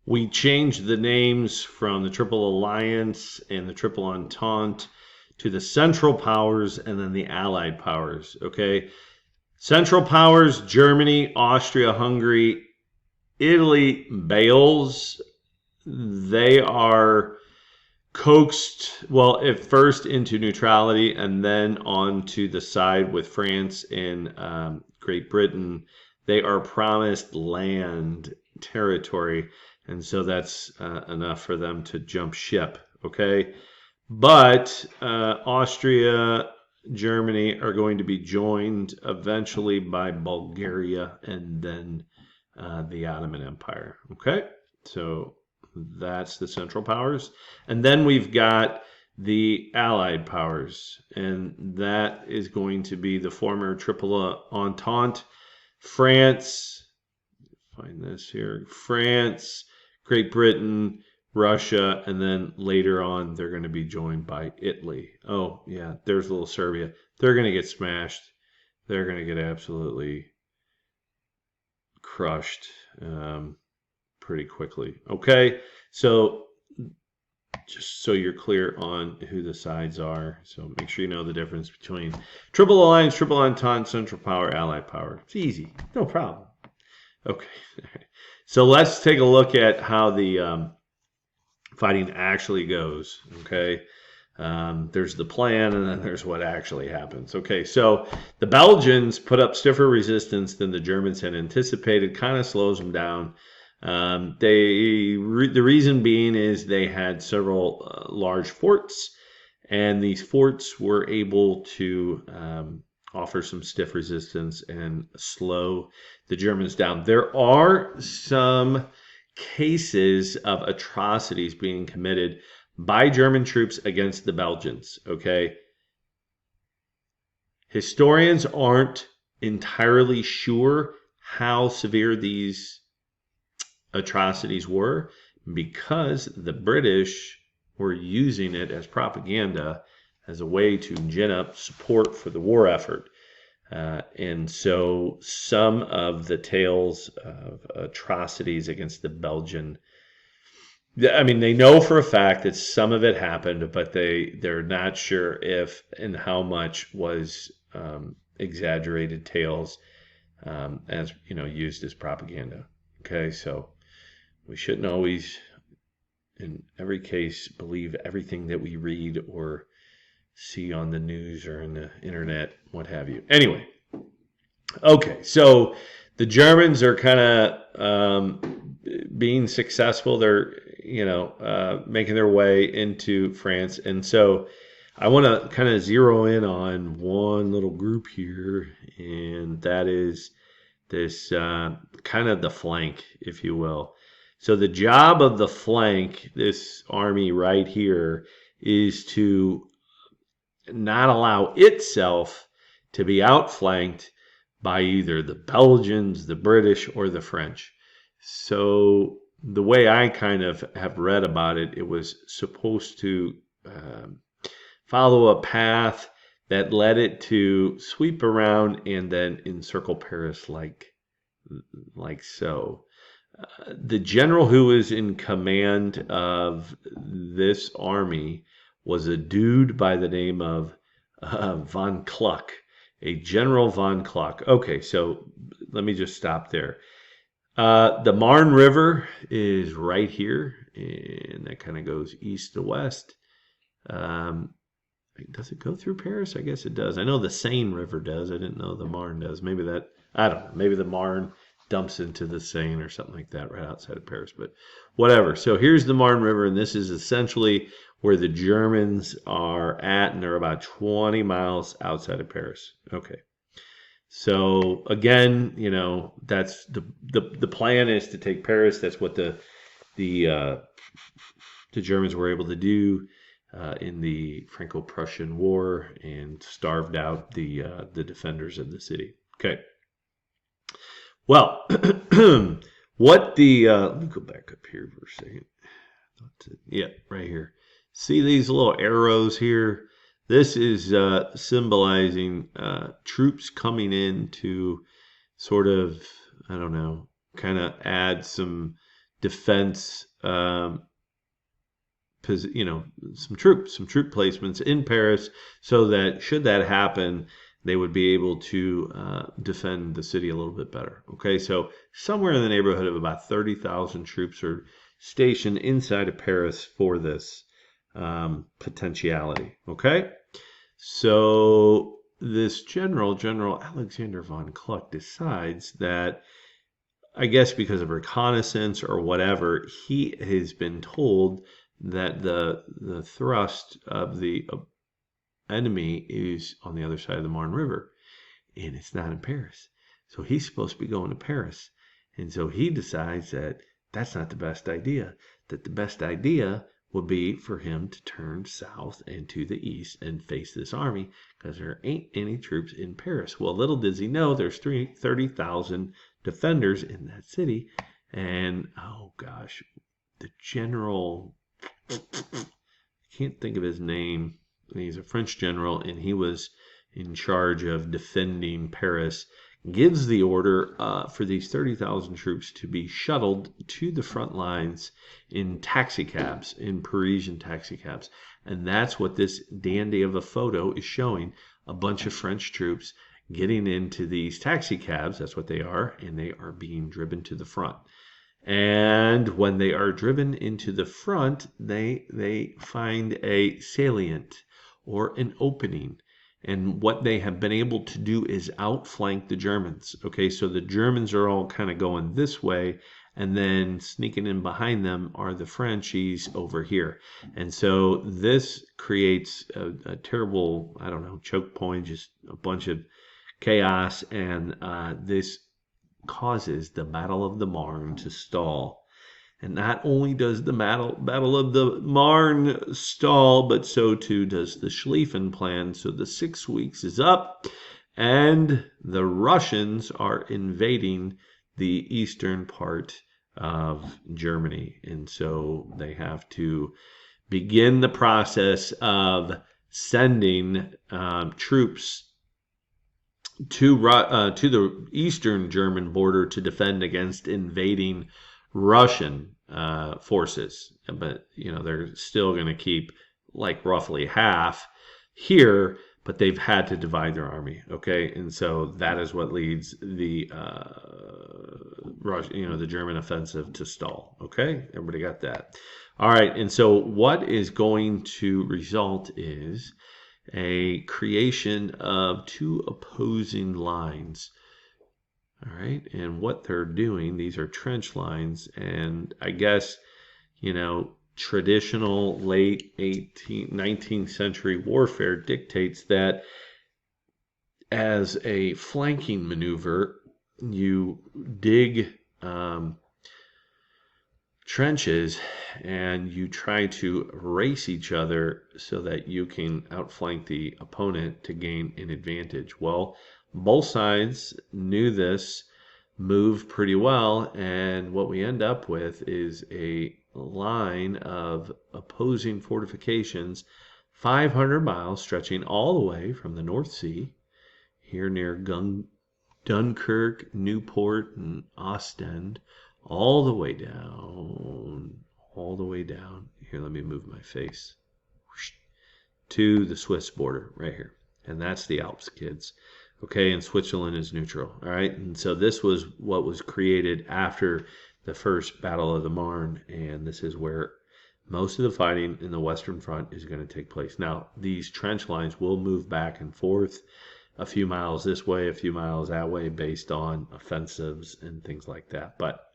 we change the names from the Triple Alliance and the Triple Entente to the Central Powers and then the Allied Powers. Okay. Central Powers: Germany, Austria, Hungary, Italy, Bales. They are coaxed, at first into neutrality and then on to the side with France and Great Britain. They are promised land, territory, and so that's enough for them to jump ship. Okay. But Austria, Germany are going to be joined eventually by Bulgaria and then the Ottoman Empire. Okay, so that's the Central Powers. And then we've got the Allied powers, and that is going to be the former Triple Entente, France, find this here, France, Great Britain, Russia, and then later on they're going to be joined by Italy. Oh, yeah, there's a little Serbia. They're going to get smashed. They're going to get absolutely crushed pretty quickly. Okay, so just so you're clear on who the sides are. So make sure you know the difference between Triple Alliance, Triple Entente, Central Power, Allied Power. It's easy. No problem. Okay. So let's take a look at how the fighting actually goes. Okay. There's the plan, and then there's what actually happens. Okay, so the Belgians put up stiffer resistance than the Germans had anticipated, kind of slows them down. The reason being is they had several large forts, and these forts were able to offer some stiff resistance and slow the Germans down. There are some cases of atrocities being committed by German troops against the Belgians, okay? Historians aren't entirely sure how severe these atrocities were because the British were using it as propaganda as a way to gin up support for the war effort. And so some of the tales of atrocities against the Belgian, I mean, they know for a fact that some of it happened, but they're not sure if and how much was exaggerated tales as used as propaganda. Okay, so we shouldn't always, in every case, believe everything that we read or see on the news or in the internet, what have you. Anyway, okay, so the Germans are kind of being successful. They're making their way into France, and so I want to kind of zero in on one little group here, and that is this kind of the flank, if you will. So the job of the flank, this army right here, is to not allow itself to be outflanked by either the Belgians, the British, or the French. So the way I kind of have read about it, it was supposed to follow a path that led it to sweep around and then encircle Paris like so. The general who was in command of this army was a dude by the name of von Kluck, a General von Kluck. Okay, so let me just stop there. The Marne River is right here, and that kind of goes east to west. Does it go through Paris? I guess it does. I know the Seine River does. I didn't know the Marne does. Maybe that, I don't know. Maybe the Marne dumps into the Seine or something like that right outside of Paris, but whatever. So here's the Marne River, and this is essentially where the Germans are at, and they're about 20 miles outside of Paris. Okay. So again, that's the plan is to take Paris. That's what the Germans were able to do in the Franco-Prussian War and starved out the defenders of the city. Okay. Well, what the let me go back up here for a second. Yeah, right here. See these little arrows here? This is symbolizing troops coming in to sort of, I don't know, kind of add some defense, some troop placements in Paris, so that should that happen, they would be able to defend the city a little bit better. Okay, so somewhere in the neighborhood of about 30,000 troops are stationed inside of Paris for this potentiality. Okay, so this General Alexander von Kluck, decides that, I guess because of reconnaissance or whatever, he has been told that the thrust of the enemy is on the other side of the Marne River, and it's not in Paris. So he's supposed to be going to Paris, and so he decides that that's not the best idea. That the best idea would be for him to turn south and to the east and face this army, because there ain't any troops in Paris. Well, little does he know there's 30,000 defenders in that city. And, oh gosh, the general, I can't think of his name. He's a French general, and he was in charge of defending Paris, gives the order for these 30,000 troops to be shuttled to the front lines in taxicabs, in Parisian taxicabs. And that's what this dandy of a photo is showing, a bunch of French troops getting into these taxicabs. That's what they are, and they are being driven to the front. And when they are driven into the front, they find a salient or an opening. And what they have been able to do is outflank the Germans. Okay, so the Germans are all kind of going this way, and then sneaking in behind them are the Frenchies over here. And so this creates a terrible, I don't know, choke point, just a bunch of chaos. And this causes the Battle of the Marne to stall. And not only does the Battle of the Marne stall, but so too does the Schlieffen Plan. So the 6 weeks is up, and the Russians are invading the eastern part of Germany. And so they have to begin the process of sending troops to the eastern German border to defend against invading Russian forces. But, they're still going to keep like roughly half here, but they've had to divide their army. Okay. And so that is what leads the the German offensive to stall. Okay. Everybody got that? All right. And so what is going to result is a creation of two opposing lines. All right, and what they're doing, these are trench lines, and I guess, traditional late 19th century warfare dictates that as a flanking maneuver, you dig trenches and you try to race each other so that you can outflank the opponent to gain an advantage. Well, both sides knew this, moved pretty well, and what we end up with is a line of opposing fortifications 500 miles stretching all the way from the North Sea here near Dunkirk, Newport, and Ostend, all the way down. Here, let me move my face to the Swiss border right here. And that's the Alps, kids. Okay, and Switzerland is neutral. All right, and so this was what was created after the first Battle of the Marne, and this is where most of the fighting in the Western Front is going to take place. Now, these trench lines will move back and forth a few miles this way, a few miles that way, based on offensives and things like that. But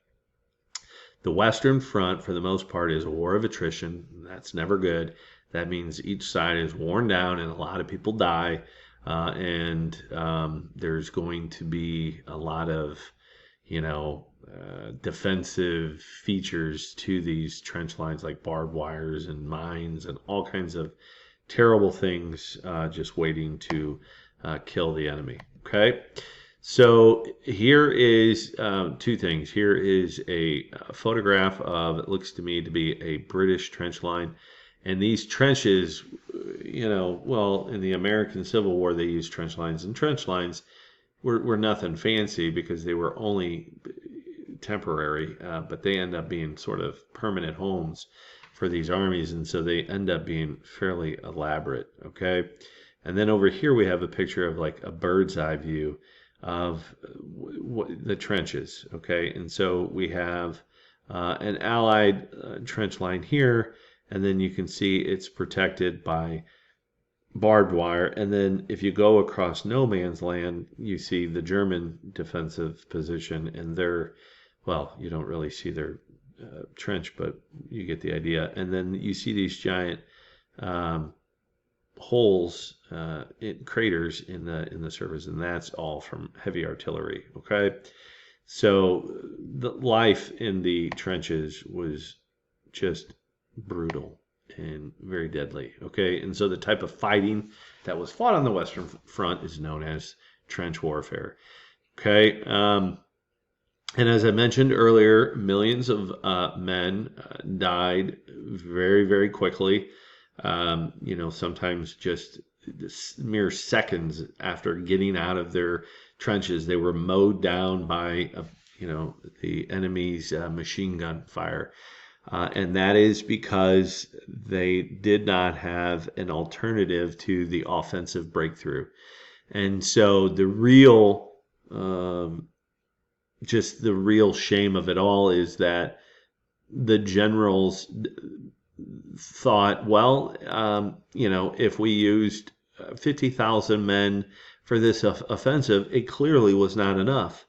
the Western Front, for the most part, is a war of attrition. That's never good. That means each side is worn down and a lot of people die. And there's going to be a lot of, defensive features to these trench lines, like barbed wires and mines and all kinds of terrible things just waiting to kill the enemy. Okay. So here is two things. Here is a photograph of, it looks to me to be a British trench line. And these trenches, in the American Civil War, they used trench lines. And trench lines were nothing fancy because they were only temporary, but they end up being sort of permanent homes for these armies. And so they end up being fairly elaborate, okay? And then over here we have a picture of like a bird's eye view of the trenches, okay? And so we have an Allied trench line here, and then you can see it's protected by barbed wire. And then if you go across no man's land, you see the German defensive position, and you don't really see their trench, but you get the idea. And then you see these giant holes, craters in the surface, and that's all from heavy artillery. Okay, so the life in the trenches was just brutal. and very deadly. Okay, and so the type of fighting that was fought on the Western Front is known as trench warfare. Okay, and as I mentioned earlier, millions of men died very, very quickly. Sometimes just mere seconds after getting out of their trenches, they were mowed down by, the enemy's machine gun fire. And that is because they did not have an alternative to the offensive breakthrough. And so the real shame of it all is that the generals thought, well, if we used 50,000 men for this offensive, it clearly was not enough.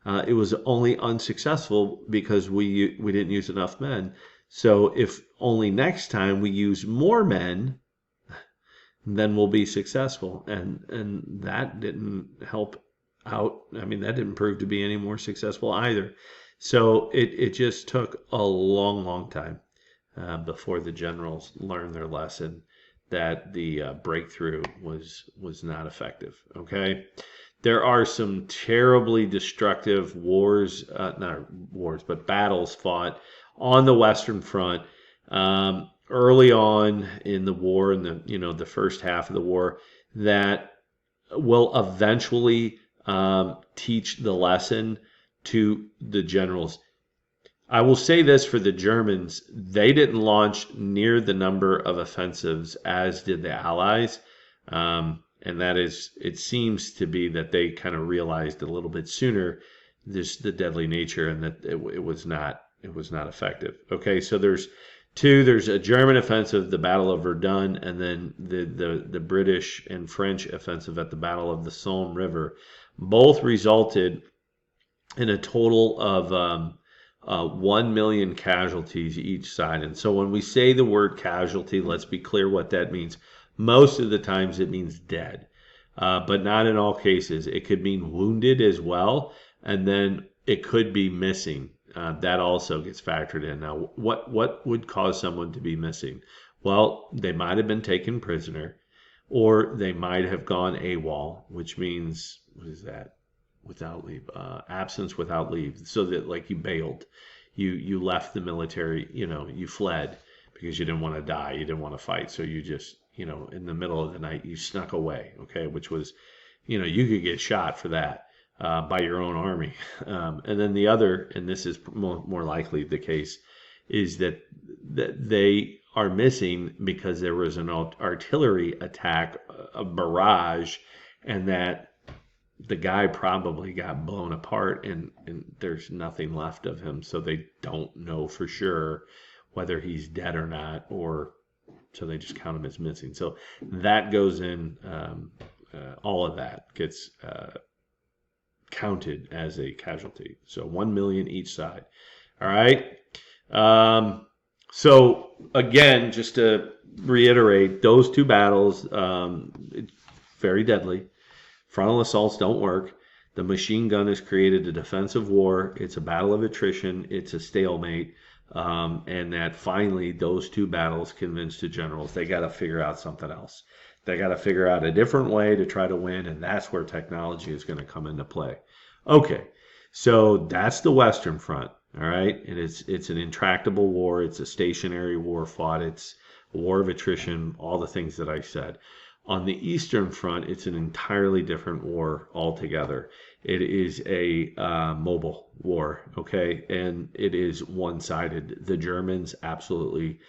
It was only unsuccessful because we didn't use enough men. So if only next time we use more men, then we'll be successful. And that didn't help out. I mean, that didn't prove to be any more successful either. So it just took a long, long time before the generals learned their lesson that the breakthrough was not effective. Okay, there are some terribly destructive battles fought on the Western Front early on in the war, in the first half of the war, that will eventually teach the lesson to the generals. I will say this for the Germans: they didn't launch near the number of offensives as did the Allies. And that is, it seems to be that they kind of realized a little bit sooner the deadly nature, and that it was not effective. Okay, so there's a German offensive, the Battle of Verdun, and then the British and French offensive at the Battle of the Somme River. Both resulted in a total of 1 million casualties each side. And so when we say the word casualty, let's be clear what that means. Most of the times it means dead, but not in all cases. It could mean wounded as well, and then it could be missing. That also gets factored in. Now, what would cause someone to be missing? Well, they might have been taken prisoner, or they might have gone AWOL, which means, what is that? Without leave, absence without leave. So that, like, you bailed, you left the military, you fled because you didn't want to die, you didn't want to fight, so you just, in the middle of the night, you snuck away. Okay, which was, you could get shot for that by your own army. And then the other, and this is more likely the case, is that they are missing because there was an artillery attack, a barrage, and that the guy probably got blown apart and there's nothing left of him. So they don't know for sure whether he's dead or not, so they just count him as missing. So that goes in, all of that gets counted as a casualty. So 1 million each side. All right. So again, just to reiterate, those two battles, very deadly. Frontal assaults don't work. The machine gun has created a defensive war. It's a battle of attrition. It's a stalemate. And that finally those two battles convinced the generals they got to figure out something else. They got to figure out a different way to try to win, and that's where technology is going to come into play. Okay, so that's the Western Front. All right, and it's an intractable war. It's a stationary war fought. It's a war of attrition. All the things that I said. On the Eastern Front, it's an entirely different war altogether. It is a mobile war, okay? And it is one-sided. The Germans absolutely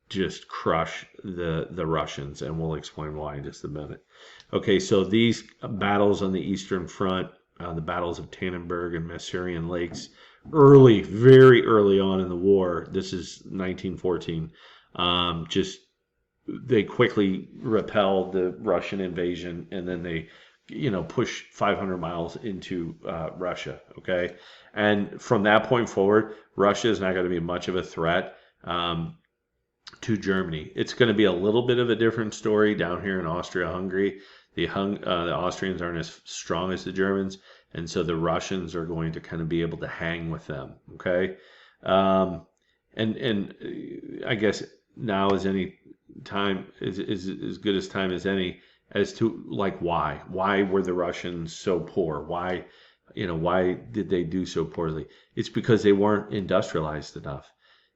just crush the Russians, and we'll explain why in just a minute. Okay, so these battles on the Eastern Front, the battles of Tannenberg and Masurian Lakes, very early on in the war, this is 1914, they quickly repel the Russian invasion, and then they, push 500 miles into Russia, okay? And from that point forward, Russia is not going to be much of a threat to Germany. It's going to be a little bit of a different story down here in Austria-Hungary. The Austrians aren't as strong as the Germans, and so the Russians are going to kind of be able to hang with them, okay? And I guess now as any time is as good as time as any as to like why were the Russians so poor? Why did they do so poorly? It's because they weren't industrialized enough.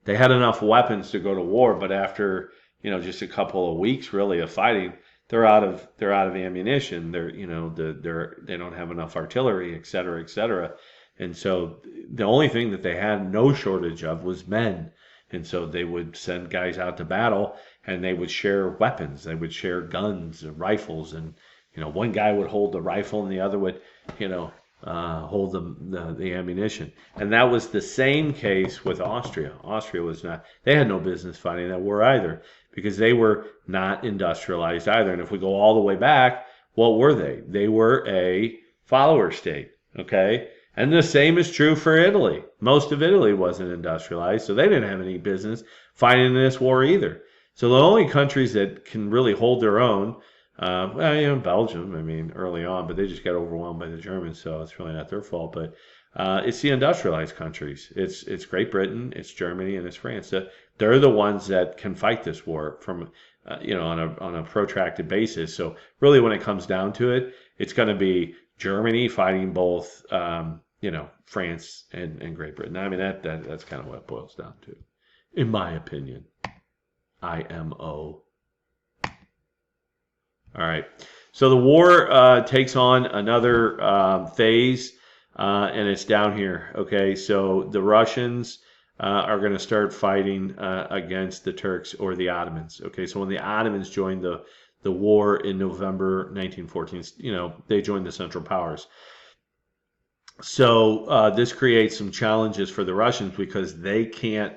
They had enough weapons to go to war, but after just a couple of weeks really of fighting, they're out of ammunition. They don't have enough artillery, et cetera, et cetera. And so the only thing that they had no shortage of was men. And so they would send guys out to battle, and they would share weapons. They would share guns and rifles, and one guy would hold the rifle, and the other would hold the ammunition. And that was the same case with Austria. Austria was not. They had no business fighting that war either, because they were not industrialized either. And if we go all the way back, what were they? They were a follower state. Okay. And the same is true for Italy. Most of Italy wasn't industrialized, so they didn't have any business fighting in this war either. So the only countries that can really hold their own, Belgium, early on, but they just got overwhelmed by the Germans, so it's really not their fault. But it's the industrialized countries. It's Great Britain, it's Germany, and it's France. They're the ones that can fight this war from, on a protracted basis. So really, when it comes down to it, it's going to be Germany fighting both. France and Great Britain. That's kind of what it boils down to, in my opinion. IMO. All right. So the war takes on another phase, and it's down here. Okay. So the Russians are going to start fighting against the Turks or the Ottomans. Okay. So when the Ottomans joined the war in November 1914, they joined the Central Powers. So this creates some challenges for the Russians because they can't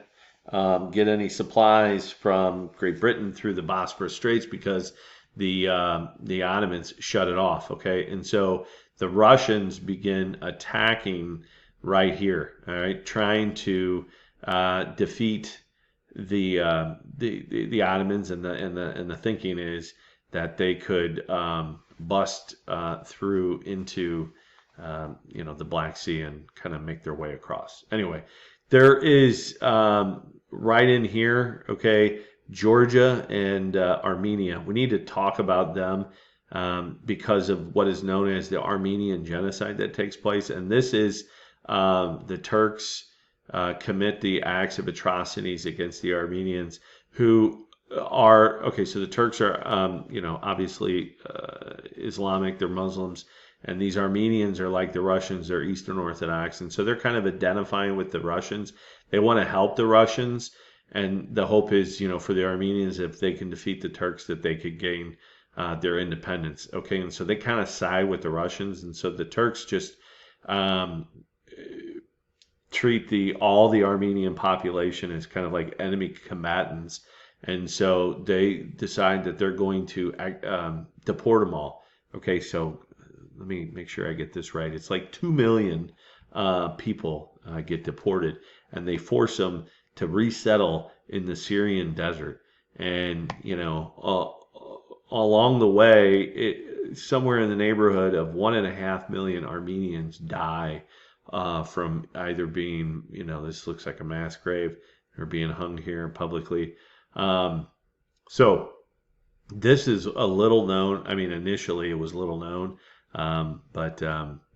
get any supplies from Great Britain through the Bosphorus Straits because the Ottomans shut it off. Okay, and so the Russians begin attacking right here. All right, trying to defeat the Ottomans, and the thinking is that they could bust through into the Black Sea and kind of make their way across. Anyway, there is right in here, okay, Georgia and Armenia. We need to talk about them because of what is known as the Armenian genocide that takes place. And this is the Turks commit the acts of atrocities against the Armenians who are, okay, so the Turks are, obviously Islamic, they're Muslims. And these Armenians are like the Russians, they're Eastern Orthodox. And so they're kind of identifying with the Russians. They want to help the Russians. And the hope is, for the Armenians, if they can defeat the Turks, that they could gain their independence. Okay, and so they kind of side with the Russians. And so the Turks just treat all the Armenian population as kind of like enemy combatants. And so they decide that they're going to deport them all. Okay, so let me make sure I get this right. It's like 2 million people get deported, and they force them to resettle in the Syrian desert. And, along the way, somewhere in the neighborhood of 1.5 million Armenians die from either being, this looks like a mass grave, or being hung here publicly. So this is a little known. Initially it was little known. But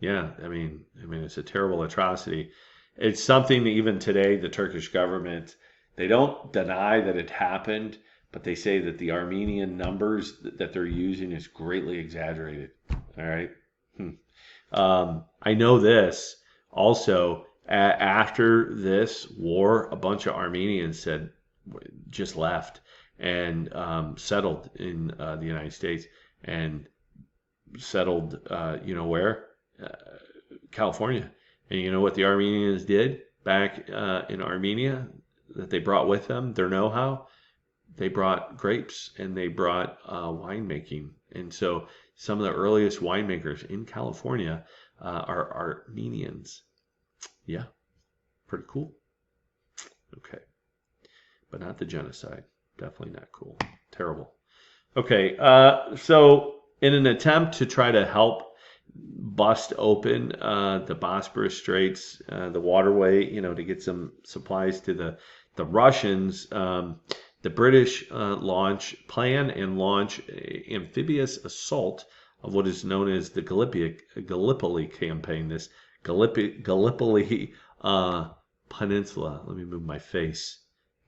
it's a terrible atrocity. It's something that even today, the Turkish government, they don't deny that it happened, but they say that the Armenian numbers that they're using is greatly exaggerated. All right. I know this also, after this war, a bunch of Armenians just left and settled in the United States, and settled, where? California. And you know what the Armenians did back in Armenia that they brought with them, their know-how? They brought grapes and they brought winemaking. And so some of the earliest winemakers in California are Armenians. Yeah, pretty cool. Okay. But not the genocide. Definitely not cool. Terrible. Okay, so in an attempt to try to help bust open the Bosporus Straits, the waterway, to get some supplies to the Russians, the British plan and launch an amphibious assault of what is known as the Gallipoli campaign, this Gallipoli peninsula. Let me move my face.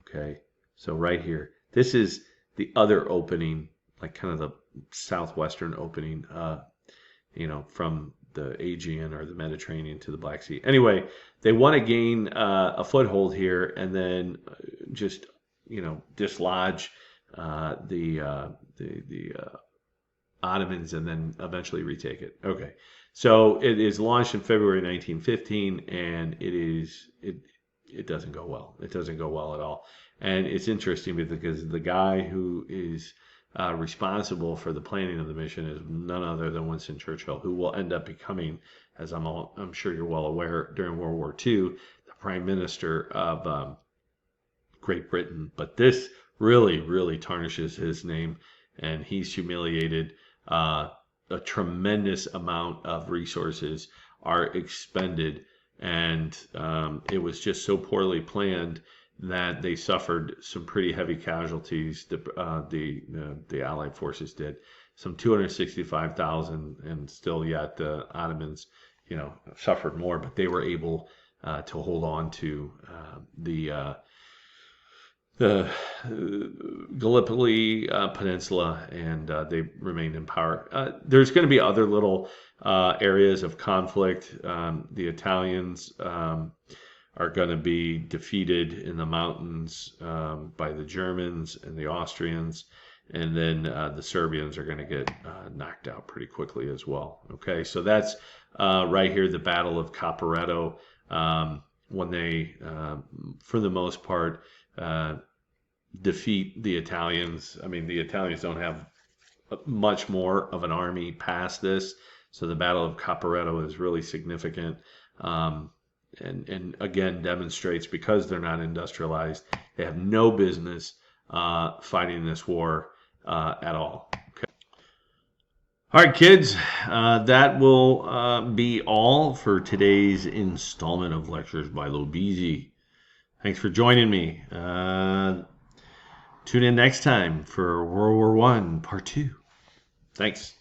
Okay, so right here, this is the other opening, like kind of the southwestern opening, from the Aegean or the Mediterranean to the Black Sea. Anyway, they want to gain a foothold here and then just, dislodge the Ottomans and then eventually retake it. Okay, so it is launched in February 1915, and it doesn't go well. It doesn't go well at all. And it's interesting because the guy who is responsible for the planning of the mission is none other than Winston Churchill, who will end up becoming, as I'm sure you're well aware, during World War II, the Prime Minister of Great Britain. But this really, really tarnishes his name, and he's humiliated. A tremendous amount of resources are expended, and it was just so poorly planned that they suffered some pretty heavy casualties. The Allied forces did some 265,000, and still yet the Ottomans, suffered more. But they were able to hold on to the Gallipoli Peninsula, and they remained in power. There's going to be other little areas of conflict. The Italians are going to be defeated in the mountains by the Germans and the Austrians, and then the Serbians are going to get knocked out pretty quickly as well. Okay, so that's right here, the Battle of Caporetto, when they, for the most part, defeat the Italians. I mean, the Italians don't have much more of an army past this, so the Battle of Caporetto is really significant. And again demonstrates, because they're not industrialized, they have no business fighting this war at all. Okay. All right, kids, that will be all for today's installment of Lectures by Lob-EZ. Thanks for joining me. Tune in next time for World War I, Part 2. Thanks.